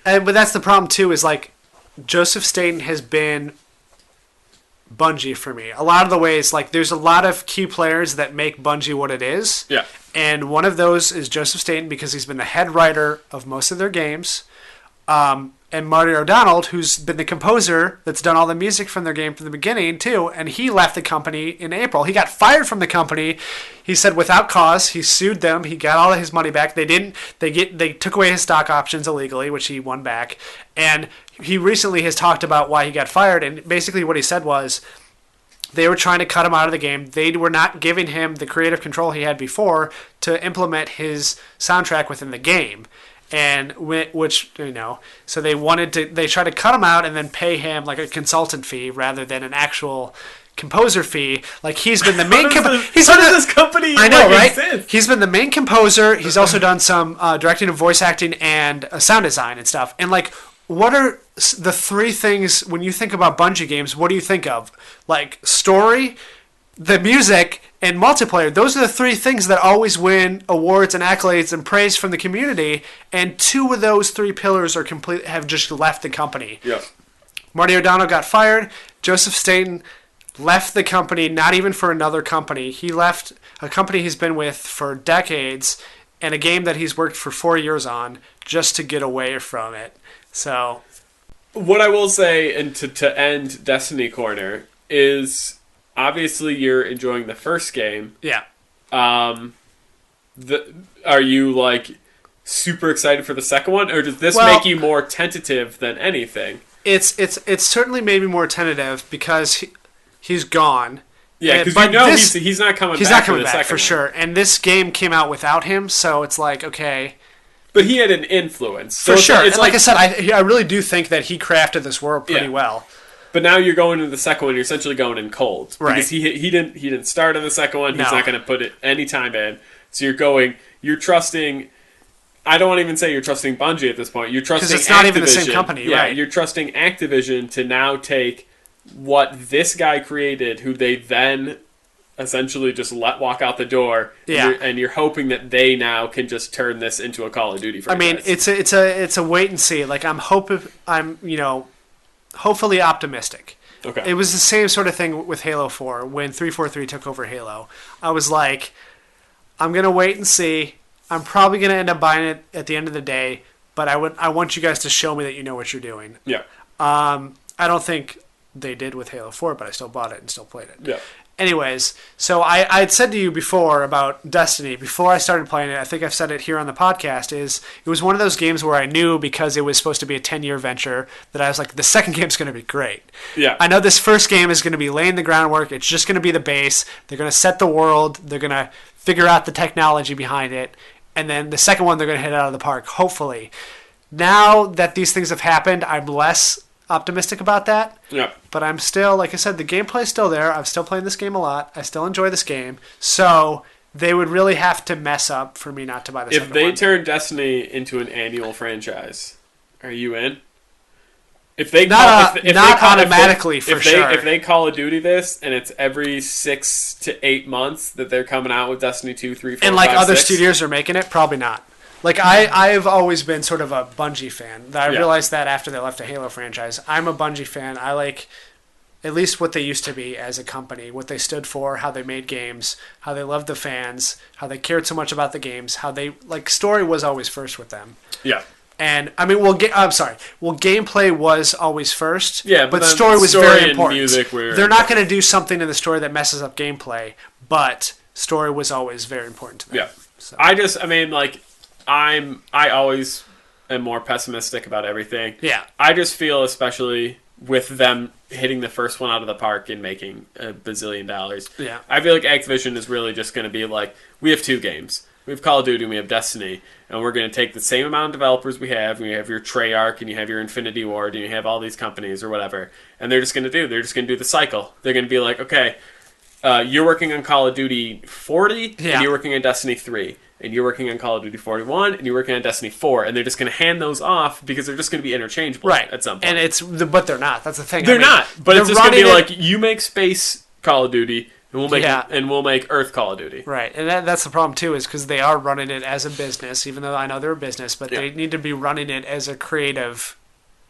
But that's the problem, too, is like Joseph Staten has been Bungie for me. A lot of the ways, like there's a lot of key players that make Bungie what it is. Yeah. And one of those is Joseph Staten because he's been the head writer of most of their games. And Marty O'Donnell, who's been the composer that's done all the music from their game from the beginning, too, and he left the company in April. He got fired from the company, he said, without cause. He sued them. He got all of his money back. They took away his stock options illegally, which he won back. And he recently has talked about why he got fired, and basically what he said was they were trying to cut him out of the game. They were not giving him the creative control he had before to implement his soundtrack within the game. And so they tried to cut him out and then pay him like a consultant fee rather than an actual composer fee. Like he's been the main this company? I know, right? Exist? He's been the main composer. He's also done some directing and voice acting and sound design and stuff. And like, what are the 3 things when you think about Bungie games? What do you think of? Like story, the music, and multiplayer. Those are the three things that always win awards and accolades and praise from the community. And two of those three pillars have just left the company. Yep. Marty O'Donnell got fired. Joseph Staten left the company, not even for another company. He left a company he's been with for decades and a game that he's worked for 4 years on just to get away from it. So, what I will say, and to end Destiny Corner, is obviously you're enjoying the first game. Yeah. Are you like super excited for the second one, or does this make you more tentative than anything? It's certainly made me more tentative because he's gone. Yeah, because he's not coming back. He's not coming back for sure. And this game came out without him, so it's like, okay. But he had an influence. So for sure. It's like I said, I really do think that he crafted this world pretty well. But now you're going into the second one, you're essentially going in cold. Right. Because he didn't start on the second one, he's not going to put any time in. So you're trusting, I don't want to even say you're trusting Bungie at this point, you're trusting Activision. Because it's not even the same company, right? You're trusting Activision to now take what this guy created, who they then essentially just let walk out the door, and you're hoping that they now can just turn this into a Call of Duty franchise. I mean, it's a wait and see. Like I'm hopefully optimistic. Okay. It was the same sort of thing with Halo 4 when 343 took over Halo. I was like, I'm gonna wait and see. I'm probably gonna end up buying it at the end of the day, but I want you guys to show me that you know what you're doing. Yeah. I don't think they did with Halo 4, but I still bought it and still played it. Yeah. Anyways, so I had said to you before about Destiny, before I started playing it, I think I've said it here on the podcast, it was one of those games where I knew because it was supposed to be a 10-year venture that I was like, the second game's going to be great. Yeah. I know this first game is going to be laying the groundwork. It's just going to be the base. They're going to set the world. They're going to figure out the technology behind it. And then the second one, they're going to hit it out of the park, hopefully. Now that these things have happened, I'm less optimistic about that. Yeah. But I'm still, like I said, the gameplay's still there. I'm still playing this game a lot. I still enjoy this game. So they would really have to mess up for me not to buy the second one. If they turn Destiny into an annual franchise, are you in? If they not automatically, for sure. If they Call of Duty this and it's every 6 to 8 months that they're coming out with Destiny 2, 3, 4, and like 5, other 6, studios are making it, probably not. Like I've always been sort of a Bungie fan. I realized that after they left the Halo franchise. I'm a Bungie fan. I like at least what they used to be as a company, what they stood for, how they made games, how they loved the fans, how they cared so much about the games, how they story was always first with them. Yeah. And I mean, gameplay was always first. Yeah, but story was very important. Music They're not going to do something in the story that messes up gameplay, but story was always very important to them. Yeah. So. I always am more pessimistic about everything. Yeah. I just feel, especially with them hitting the first one out of the park and making $1 bazillion. Yeah. I feel like Activision is really just going to be like, we have two games. We have Call of Duty and we have Destiny, and we're going to take the same amount of developers we have, and you have your Treyarch, and you have your Infinity Ward, and you have all these companies or whatever, and they're just going to do the cycle. They're going to be like, okay, you're working on Call of Duty 40, and you're working on Destiny 3. And you're working on Call of Duty 41, and you're working on Destiny 4, and they're just going to hand those off because they're just going to be interchangeable at some point. And but they're not. That's the thing. They're not. But it's just going to be like, you make space Call of Duty, and we'll make Earth Call of Duty. Right, and that's the problem too, is because they are running it as a business, even though I know they're a business, but they need to be running it as a creative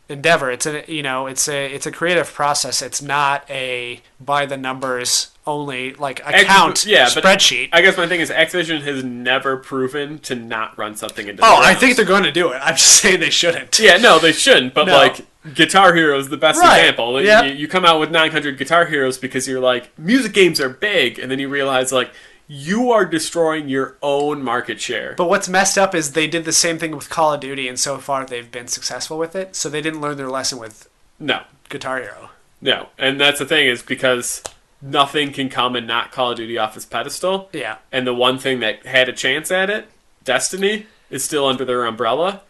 endeavor. It's a creative process. It's not a by the numbers only spreadsheet. I guess my thing is Activision has never proven to not run something into. I think they're going to do it. I'm just saying they shouldn't. Yeah, no, they shouldn't. But like Guitar Hero is the best example. Yep. You come out with 900 Guitar Heroes because you're like, music games are big, and then you realize like you are destroying your own market share. But what's messed up is they did the same thing with Call of Duty, and so far they've been successful with it. So they didn't learn their lesson with Guitar Hero. No, and that's the thing is because nothing can come and knock Call of Duty off its pedestal. Yeah. And the one thing that had a chance at it, Destiny, is still under their umbrella.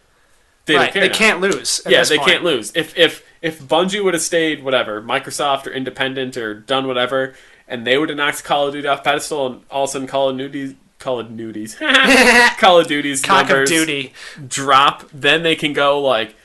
They don't care. They can't lose. They can't lose. If Bungie would have stayed whatever, Microsoft or independent or done whatever, and they would have knocked Call of Duty off pedestal, and all of a sudden Call of Duty's Cock numbers of Duty drop, then they can go like,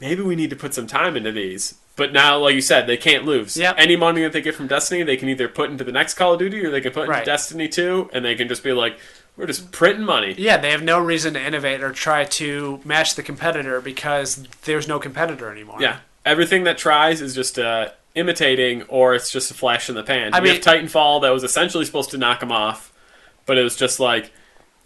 maybe we need to put some time into these. But now, like you said, they can't lose. Yep. Any money that they get from Destiny, they can either put into the next Call of Duty or they can put into Right. Destiny 2, and they can just be like, we're just printing money. Yeah, they have no reason to innovate or try to match the competitor because there's no competitor anymore. Yeah. Everything that tries is just imitating, or it's just a flash in the pan. You have Titanfall that was essentially supposed to knock them off, but it was just like,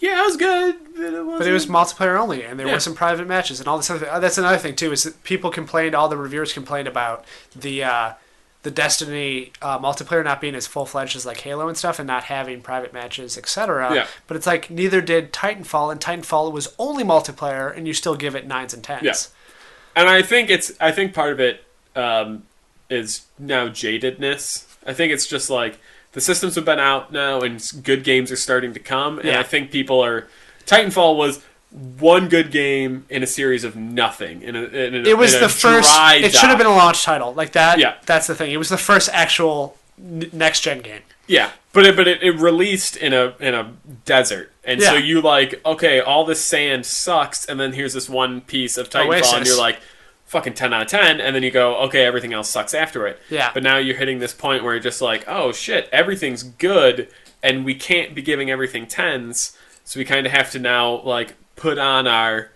yeah, it was good, but it was multiplayer only, and there were some private matches and all this other. That's another thing too. Is that people complained, all the reviewers complained about the Destiny multiplayer not being as full fledged as like Halo and stuff, and not having private matches, etc. Yeah. But it's like neither did Titanfall, and Titanfall was only multiplayer, and you still give it 9s and 10s. Yeah. And I think part of it is now jadedness. I think it's just like the systems have been out now, and good games are starting to come. And I think people are. Titanfall was one good game in a series of nothing. It was the first. It should have been a launch title like that. Yeah, that's the thing. It was the first actual next gen game. Yeah, but it released in a desert, and so you like, okay, all this sand sucks, and then here's this one piece of Titanfall, Oasis. and you're like, fucking 10 out of 10, and then you go, okay, everything else sucks after it. Yeah. But now you're hitting this point where you're just like, oh shit, everything's good, and we can't be giving everything 10s, so we kind of have to now like put on our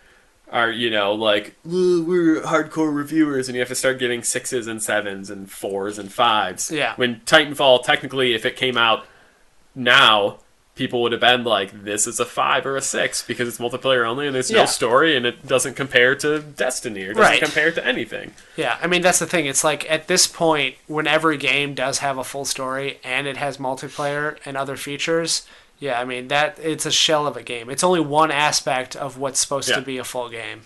like, we're hardcore reviewers, and you have to start getting 6s and 7s and 4s and 5s. Yeah. When Titanfall, technically, if it came out now, people would have been like, this is a 5 or a 6 because it's multiplayer only and there's no story and it doesn't compare to Destiny or doesn't compare to anything. Yeah, I mean, that's the thing. It's like, at this point, when every game does have a full story and it has multiplayer and other features, yeah, I mean, that it's a shell of a game. It's only one aspect of what's supposed to be a full game.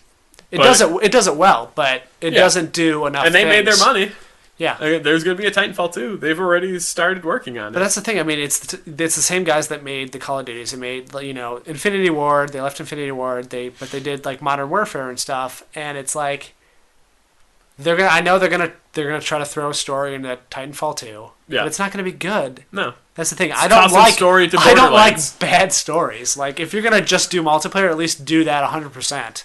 It does it well, but it doesn't do enough And they made their money. Yeah. There's going to be a Titanfall 2. They've already started working on it. But that's the thing. I mean, it's the same guys that made the Call of Duties. They made, Infinity Ward. They left Infinity Ward. But they did like Modern Warfare and stuff. And it's like they're gonna try to throw a story into Titanfall 2. Yeah. But it's not gonna be good. No. That's the thing. I don't like bad stories. Like, if you're gonna just do multiplayer, at least do that 100%.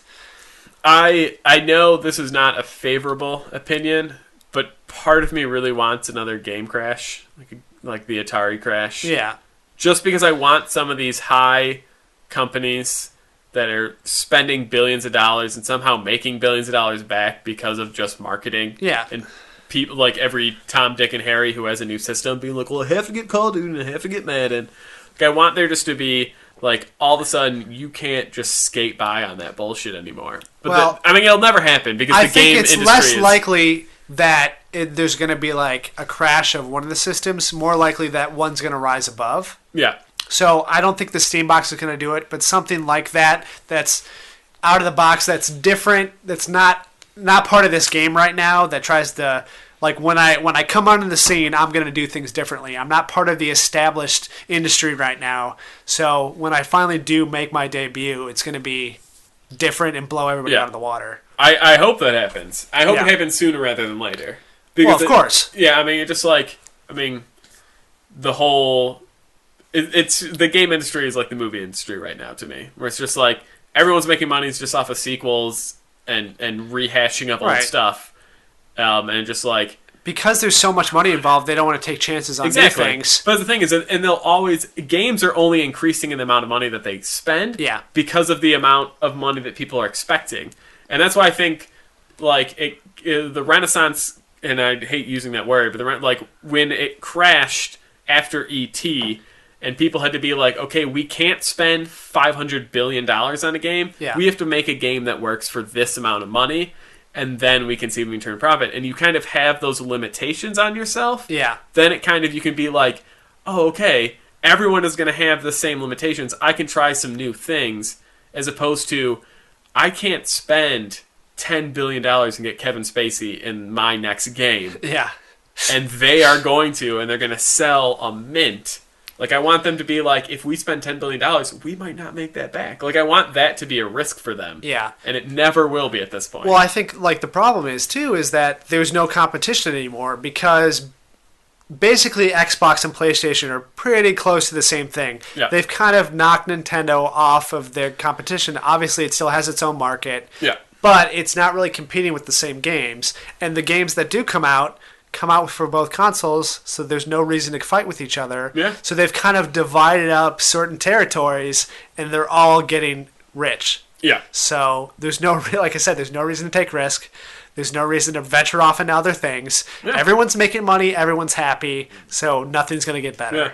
I know this is not a favorable opinion, but part of me really wants another game crash, like the Atari crash. Yeah. Just because I want some of these high companies that are spending billions of dollars and somehow making billions of dollars back because of just marketing. Yeah. And people like every Tom, Dick, and Harry who has a new system being like, well, I have to get Call of Duty and I have to get Madden. Like, I want there just to be, like, all of a sudden you can't just skate by on that bullshit anymore. But it'll never happen because the game industry is... I think it's less likely that there's going to be like a crash of one of the systems, more likely that one's going to rise above. Yeah. So I don't think the Steam box is going to do it, but something like that that's out of the box, that's different, that's not part of this game right now, that tries to, like, when I come onto the scene, I'm going to do things differently. I'm not part of the established industry right now. So when I finally do make my debut, it's going to be different and blow everybody out of the water. I hope that happens. I hope it happens sooner rather than later. Because of course. Yeah, I mean, it's just like, the whole... It's the game industry is like the movie industry right now to me, where it's just like everyone's making money just off of sequels and rehashing of old stuff, and just like... Because there's so much money involved, they don't want to take chances on new things. But the thing is, and they'll always... Games are only increasing in the amount of money that they spend because of the amount of money that people are expecting. And that's why I think, like, the Renaissance, and I hate using that word, but when it crashed after E.T., and people had to be like, okay, we can't spend $500 billion on a game. Yeah. We have to make a game that works for this amount of money, and then we can see if we can turn profit. And you kind of have those limitations on yourself. Yeah. Then it kind of, you can be like, oh, okay, everyone is going to have the same limitations. I can try some new things, as opposed to, I can't spend $10 billion and get Kevin Spacey in my next game. Yeah. And they are going to, and they're going to sell a mint. Like, I want them to be like, if we spend $10 billion, we might not make that back. Like, I want that to be a risk for them. Yeah. And it never will be at this point. Well, I think, like, the problem is, too, is that there's no competition anymore, because basically Xbox and PlayStation are pretty close to the same thing. Yeah. They've kind of knocked Nintendo off of their competition. Obviously, it still has its own market. Yeah. but it's not really competing with the same games. And the games that do come out for both consoles, so there's no reason to fight with each other. Yeah. So they've kind of divided up certain territories, and they're all getting rich. Yeah. So there's like I said, there's no reason to take risk. There's no reason to venture off into other things. Yeah. Everyone's making money. Everyone's happy. So nothing's going to get better. Yeah.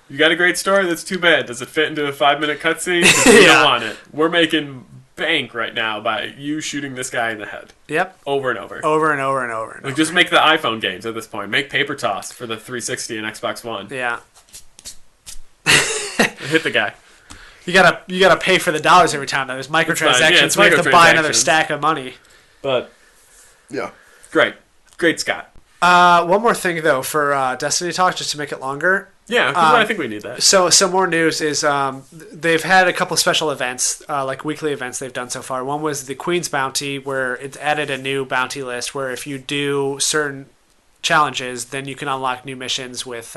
You got a great story. That's too bad. Does it fit into a 5-minute cutscene? We don't want it. We're making bank right now by you shooting this guy in the head. Yep. Over and over. Over and over and over. And like, over. just make the iPhone games at this point. Make Paper Toss for the 360 and Xbox One. Yeah. Hit the guy. You gotta pay for the dollars every time. There's microtransactions. We have to buy another stack of money. But yeah, great, Scott. One more thing though for Destiny talk, just to make it longer. Yeah, because I think we need that. So some more news is they've had a couple special events, like weekly events they've done so far. One was the Queen's Bounty, where it added a new bounty list where if you do certain challenges, then you can unlock new missions with...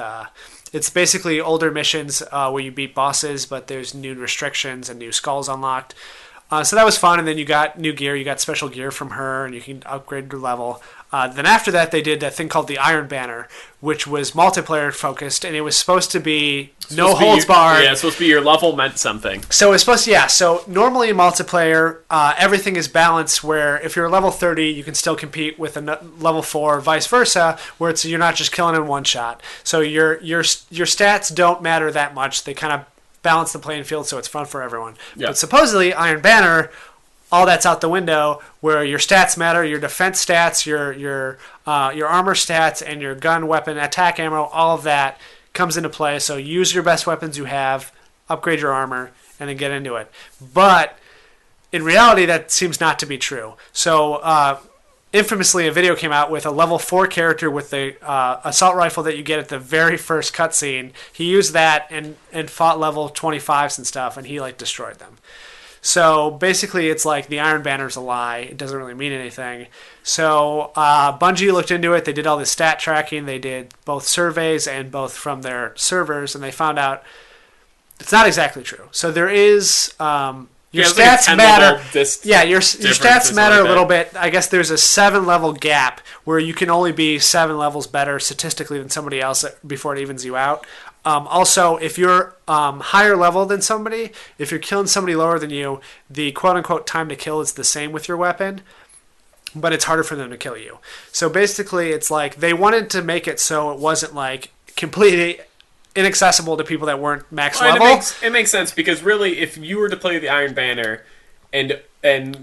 it's basically older missions where you beat bosses, but there's new restrictions and new skulls unlocked. So that was fun, and then you got new gear. You got special gear from her, and you can upgrade your level. Then after that, they did a thing called the Iron Banner, which was multiplayer focused, and it was supposed to be no holds barred. Yeah, it's supposed to be your level meant something. So it's supposed to, yeah. So normally in multiplayer, everything is balanced. Where if you're level 30, you can still compete with a level 4, vice versa. Where you're not just killing in one shot. So your stats don't matter that much. They kind of balance the playing field, so it's fun for everyone. Yeah. But supposedly Iron Banner, all that's out the window, where your stats matter, your defense stats, your armor stats, and your gun, weapon, attack ammo, all of that comes into play. So use your best weapons you have, upgrade your armor, and then get into it. But in reality, that seems not to be true. So infamously, a video came out with a level 4 character with the assault rifle that you get at the very first cutscene. He used that and fought level 25s and stuff, and he destroyed them. So basically, it's like the Iron Banner's a lie. It doesn't really mean anything. So Bungie looked into it. They did all the stat tracking. They did both surveys and both from their servers, and they found out it's not exactly true. So there is your stats matter. Yeah, your stats matter a little bit. I guess there's a 7-level gap where you can only be 7 levels better statistically than somebody else before it evens you out. Also, if you're higher level than somebody, if you're killing somebody lower than you, the quote-unquote time to kill is the same with your weapon, but it's harder for them to kill you. So basically, it's like they wanted to make it so it wasn't completely inaccessible to people that weren't max level. It makes sense, because really, if you were to play the Iron Banner and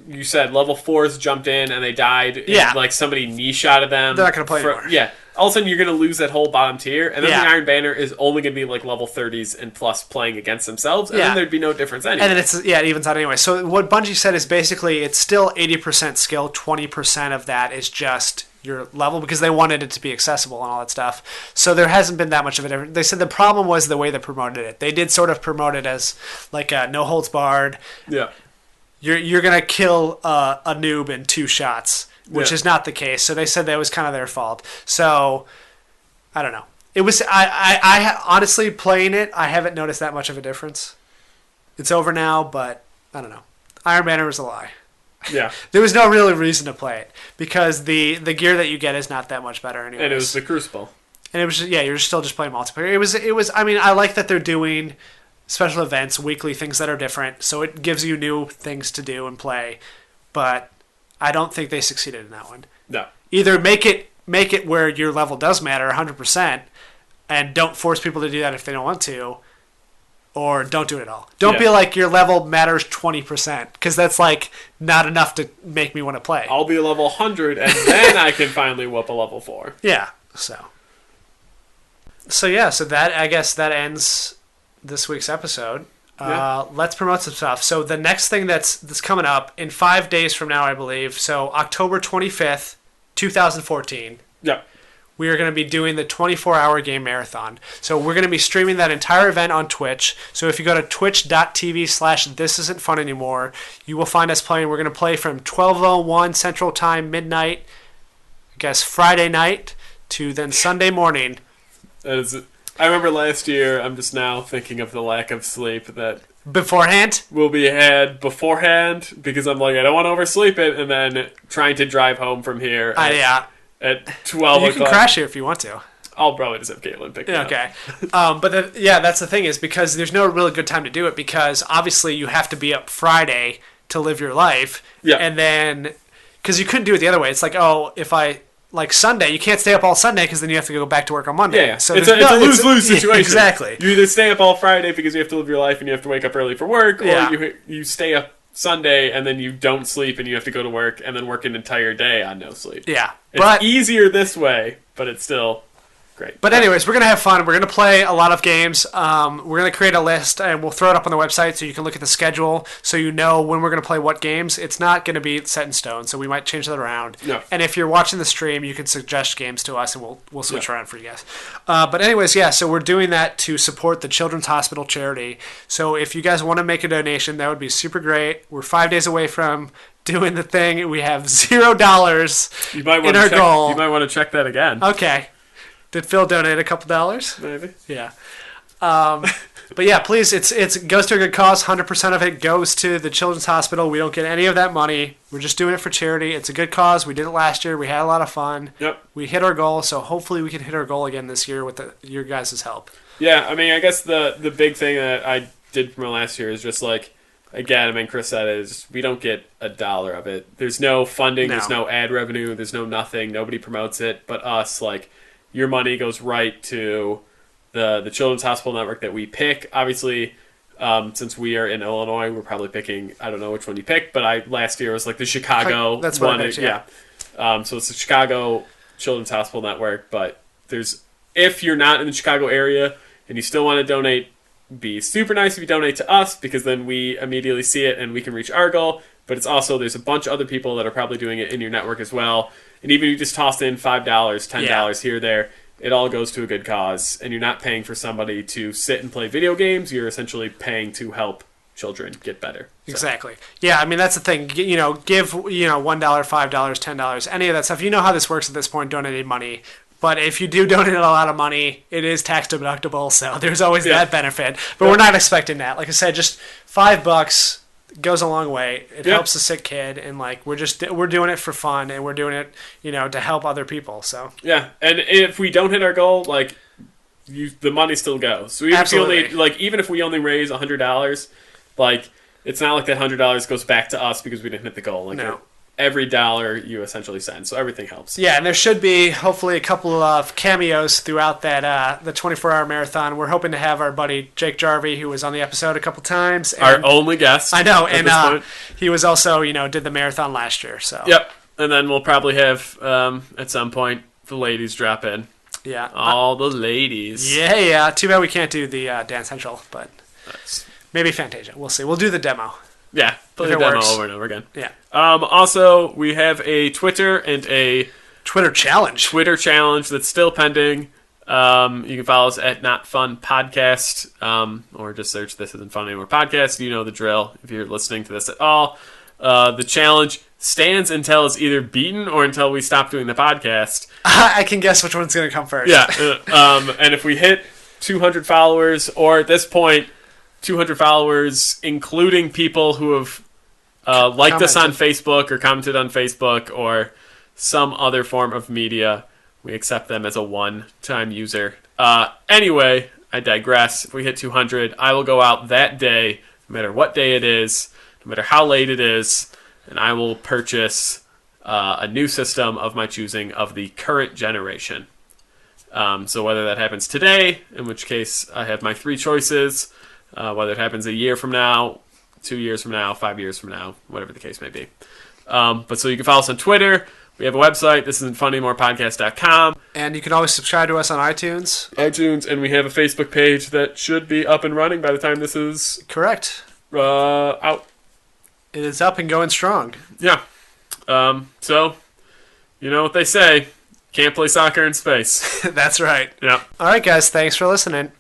you said level 4s jumped in and they died, and somebody knee-shotted them, they're not going to play anymore. Yeah. All of a sudden, you're going to lose that whole bottom tier, and then the Iron Banner is only going to be level 30s and plus playing against themselves, and then there'd be no difference anyway. And then it evens out anyway. So what Bungie said is basically it's still 80% skill, 20% of that is just your level, because they wanted it to be accessible and all that stuff. So there hasn't been that much of a difference. They said the problem was the way they promoted it. They did sort of promote it as a no holds barred. Yeah. You're going to kill a noob in 2 shots. Which is not the case. So they said that was kind of their fault. So, I don't know. It was I honestly, playing it, I haven't noticed that much of a difference. It's over now, but I don't know. Iron Banner was a lie. Yeah. There was no real reason to play it, because the gear that you get is not that much better anyway. And it was the Crucible. And it was you're still just playing multiplayer. It was I mean, I like that they're doing special events, weekly things that are different, so it gives you new things to do and play. But I don't think they succeeded in that one. No. Either make it where your level does matter 100%, and don't force people to do that if they don't want to, or don't do it at all. Don't be like your level matters 20%, because that's not enough to make me want to play. I'll be a level 100, and then I can finally whoop a level 4. Yeah. So that, I guess that ends this week's episode. Let's promote some stuff. So the next thing that's coming up in 5 days from now, I believe. So October 25th, 2014. Yeah. We are going to be doing the 24-hour game marathon. So we're going to be streaming that entire event on Twitch. So if you go to twitch.tv/thisisn'tfunanymore, you will find us playing. We're going to play from 12:01 Central Time, midnight, I guess Friday night, to then Sunday morning. I remember last year, I'm just now thinking of the lack of sleep that Beforehand? will be had beforehand because I'm like, I don't want to oversleep it, and then trying to drive home from here at 12 You o'clock. can crash here if you want to. I'll probably just have Caitlin pick me up. Okay. That's the thing is because there's no really good time to do it because obviously you have to be up Friday to live your life. Yeah. And then, because you couldn't do it the other way. It's like, oh, if I, like Sunday, you can't stay up all Sunday because then you have to go back to work on Monday. Yeah, So it's a lose-lose situation. Exactly. You either stay up all Friday because you have to live your life and you have to wake up early for work, or you stay up Sunday and then you don't sleep and you have to go to work and then work an entire day on no sleep. Yeah. It's easier this way, but it's still great. But anyways, we're going to have fun. We're going to play a lot of games. We're going to create a list, and we'll throw it up on the website so you can look at the schedule so you know when we're going to play what games. It's not going to be set in stone, so we might change that around. No. And if you're watching the stream, you can suggest games to us, and we'll switch around for you guys. But anyways, so we're doing that to support the Children's Hospital charity. So if you guys want to make a donation, that would be super great. We're 5 days away from doing the thing. We have $0 in our goal. You might want to check that again. Okay. Did Phil donate a couple dollars? Maybe. Yeah. But yeah, please, it goes to a good cause. 100% of it goes to the Children's Hospital. We don't get any of that money. We're just doing it for charity. It's a good cause. We did it last year. We had a lot of fun. Yep. We hit our goal, so hopefully we can hit our goal again this year with your guys' help. Yeah, I mean, I guess the big thing that I did from last year is just like, again, I mean, Chris said is we don't get $1 of it. There's no funding. No. There's no ad revenue. There's no nothing. Nobody promotes it but us. Like, your money goes right to the Children's Hospital Network that we pick. Obviously, since we are in Illinois, we're probably picking, I don't know which one you picked, but last year was like the Chicago That's what one. I picked, yeah. So it's the Chicago Children's Hospital Network, but if you're not in the Chicago area and you still want to donate, be super nice if you donate to us because then we immediately see it and we can reach our goal. But it's also, there's a bunch of other people that are probably doing it in your network as well. And even if you just toss in $5, $10 here or there, it all goes to a good cause. And you're not paying for somebody to sit and play video games. You're essentially paying to help children get better. So. Exactly. Yeah, I mean, that's the thing. Give, $1, $5, $10, any of that stuff. You know how this works at this point, donating money. But if you do donate a lot of money, it is tax deductible, so there's always that benefit. But we're not expecting that. Like I said, just $5 goes a long way. It helps a sick kid, and we're doing it for fun, and we're doing it, to help other people. So yeah, and if we don't hit our goal, the money still goes. So even if we only raise $100, it's not like that $100 goes back to us because we didn't hit the goal. No. Every dollar you essentially send, so everything helps. Yeah, and there should be hopefully a couple of cameos throughout that the 24-hour marathon. We're hoping to have our buddy Jake Jarvie, who was on the episode a couple times. Our only guest. I know, and he was also did the marathon last year. So yep, and then we'll probably have at some point the ladies drop in. Yeah, all the ladies. Yeah. Too bad we can't do the Dance Central, but maybe Fantasia. We'll see. We'll do the demo. Yeah, play the demo over and over again. Yeah. Also, we have a Twitter and a Twitter challenge that's still pending. You can follow us at Not Fun Podcast, or just search This Isn't Fun Anymore Podcast. You know the drill if you're listening to this at all. The challenge stands until it's either beaten or until we stop doing the podcast. I can guess which one's going to come first. Yeah. And if we hit 200 followers, or at this point, 200 followers, including people who have liked us on Facebook or commented on Facebook or some other form of media, we accept them as a one-time user. Anyway, I digress. If we hit 200, I will go out that day, no matter what day it is, no matter how late it is, and I will purchase a new system of my choosing of the current generation. So whether that happens today, in which case I have my 3 choices, whether it happens a year from now, 2 years from now, 5 years from now, whatever the case may be. But so you can follow us on Twitter. We have a website, thisisn'tfunanymorepodcast.com. And you can always subscribe to us on iTunes. And we have a Facebook page that should be up and running by the time this is... Correct. Out. It is up and going strong. Yeah. So, you know what they say. Can't play soccer in space. That's right. Yeah. All right, guys. Thanks for listening.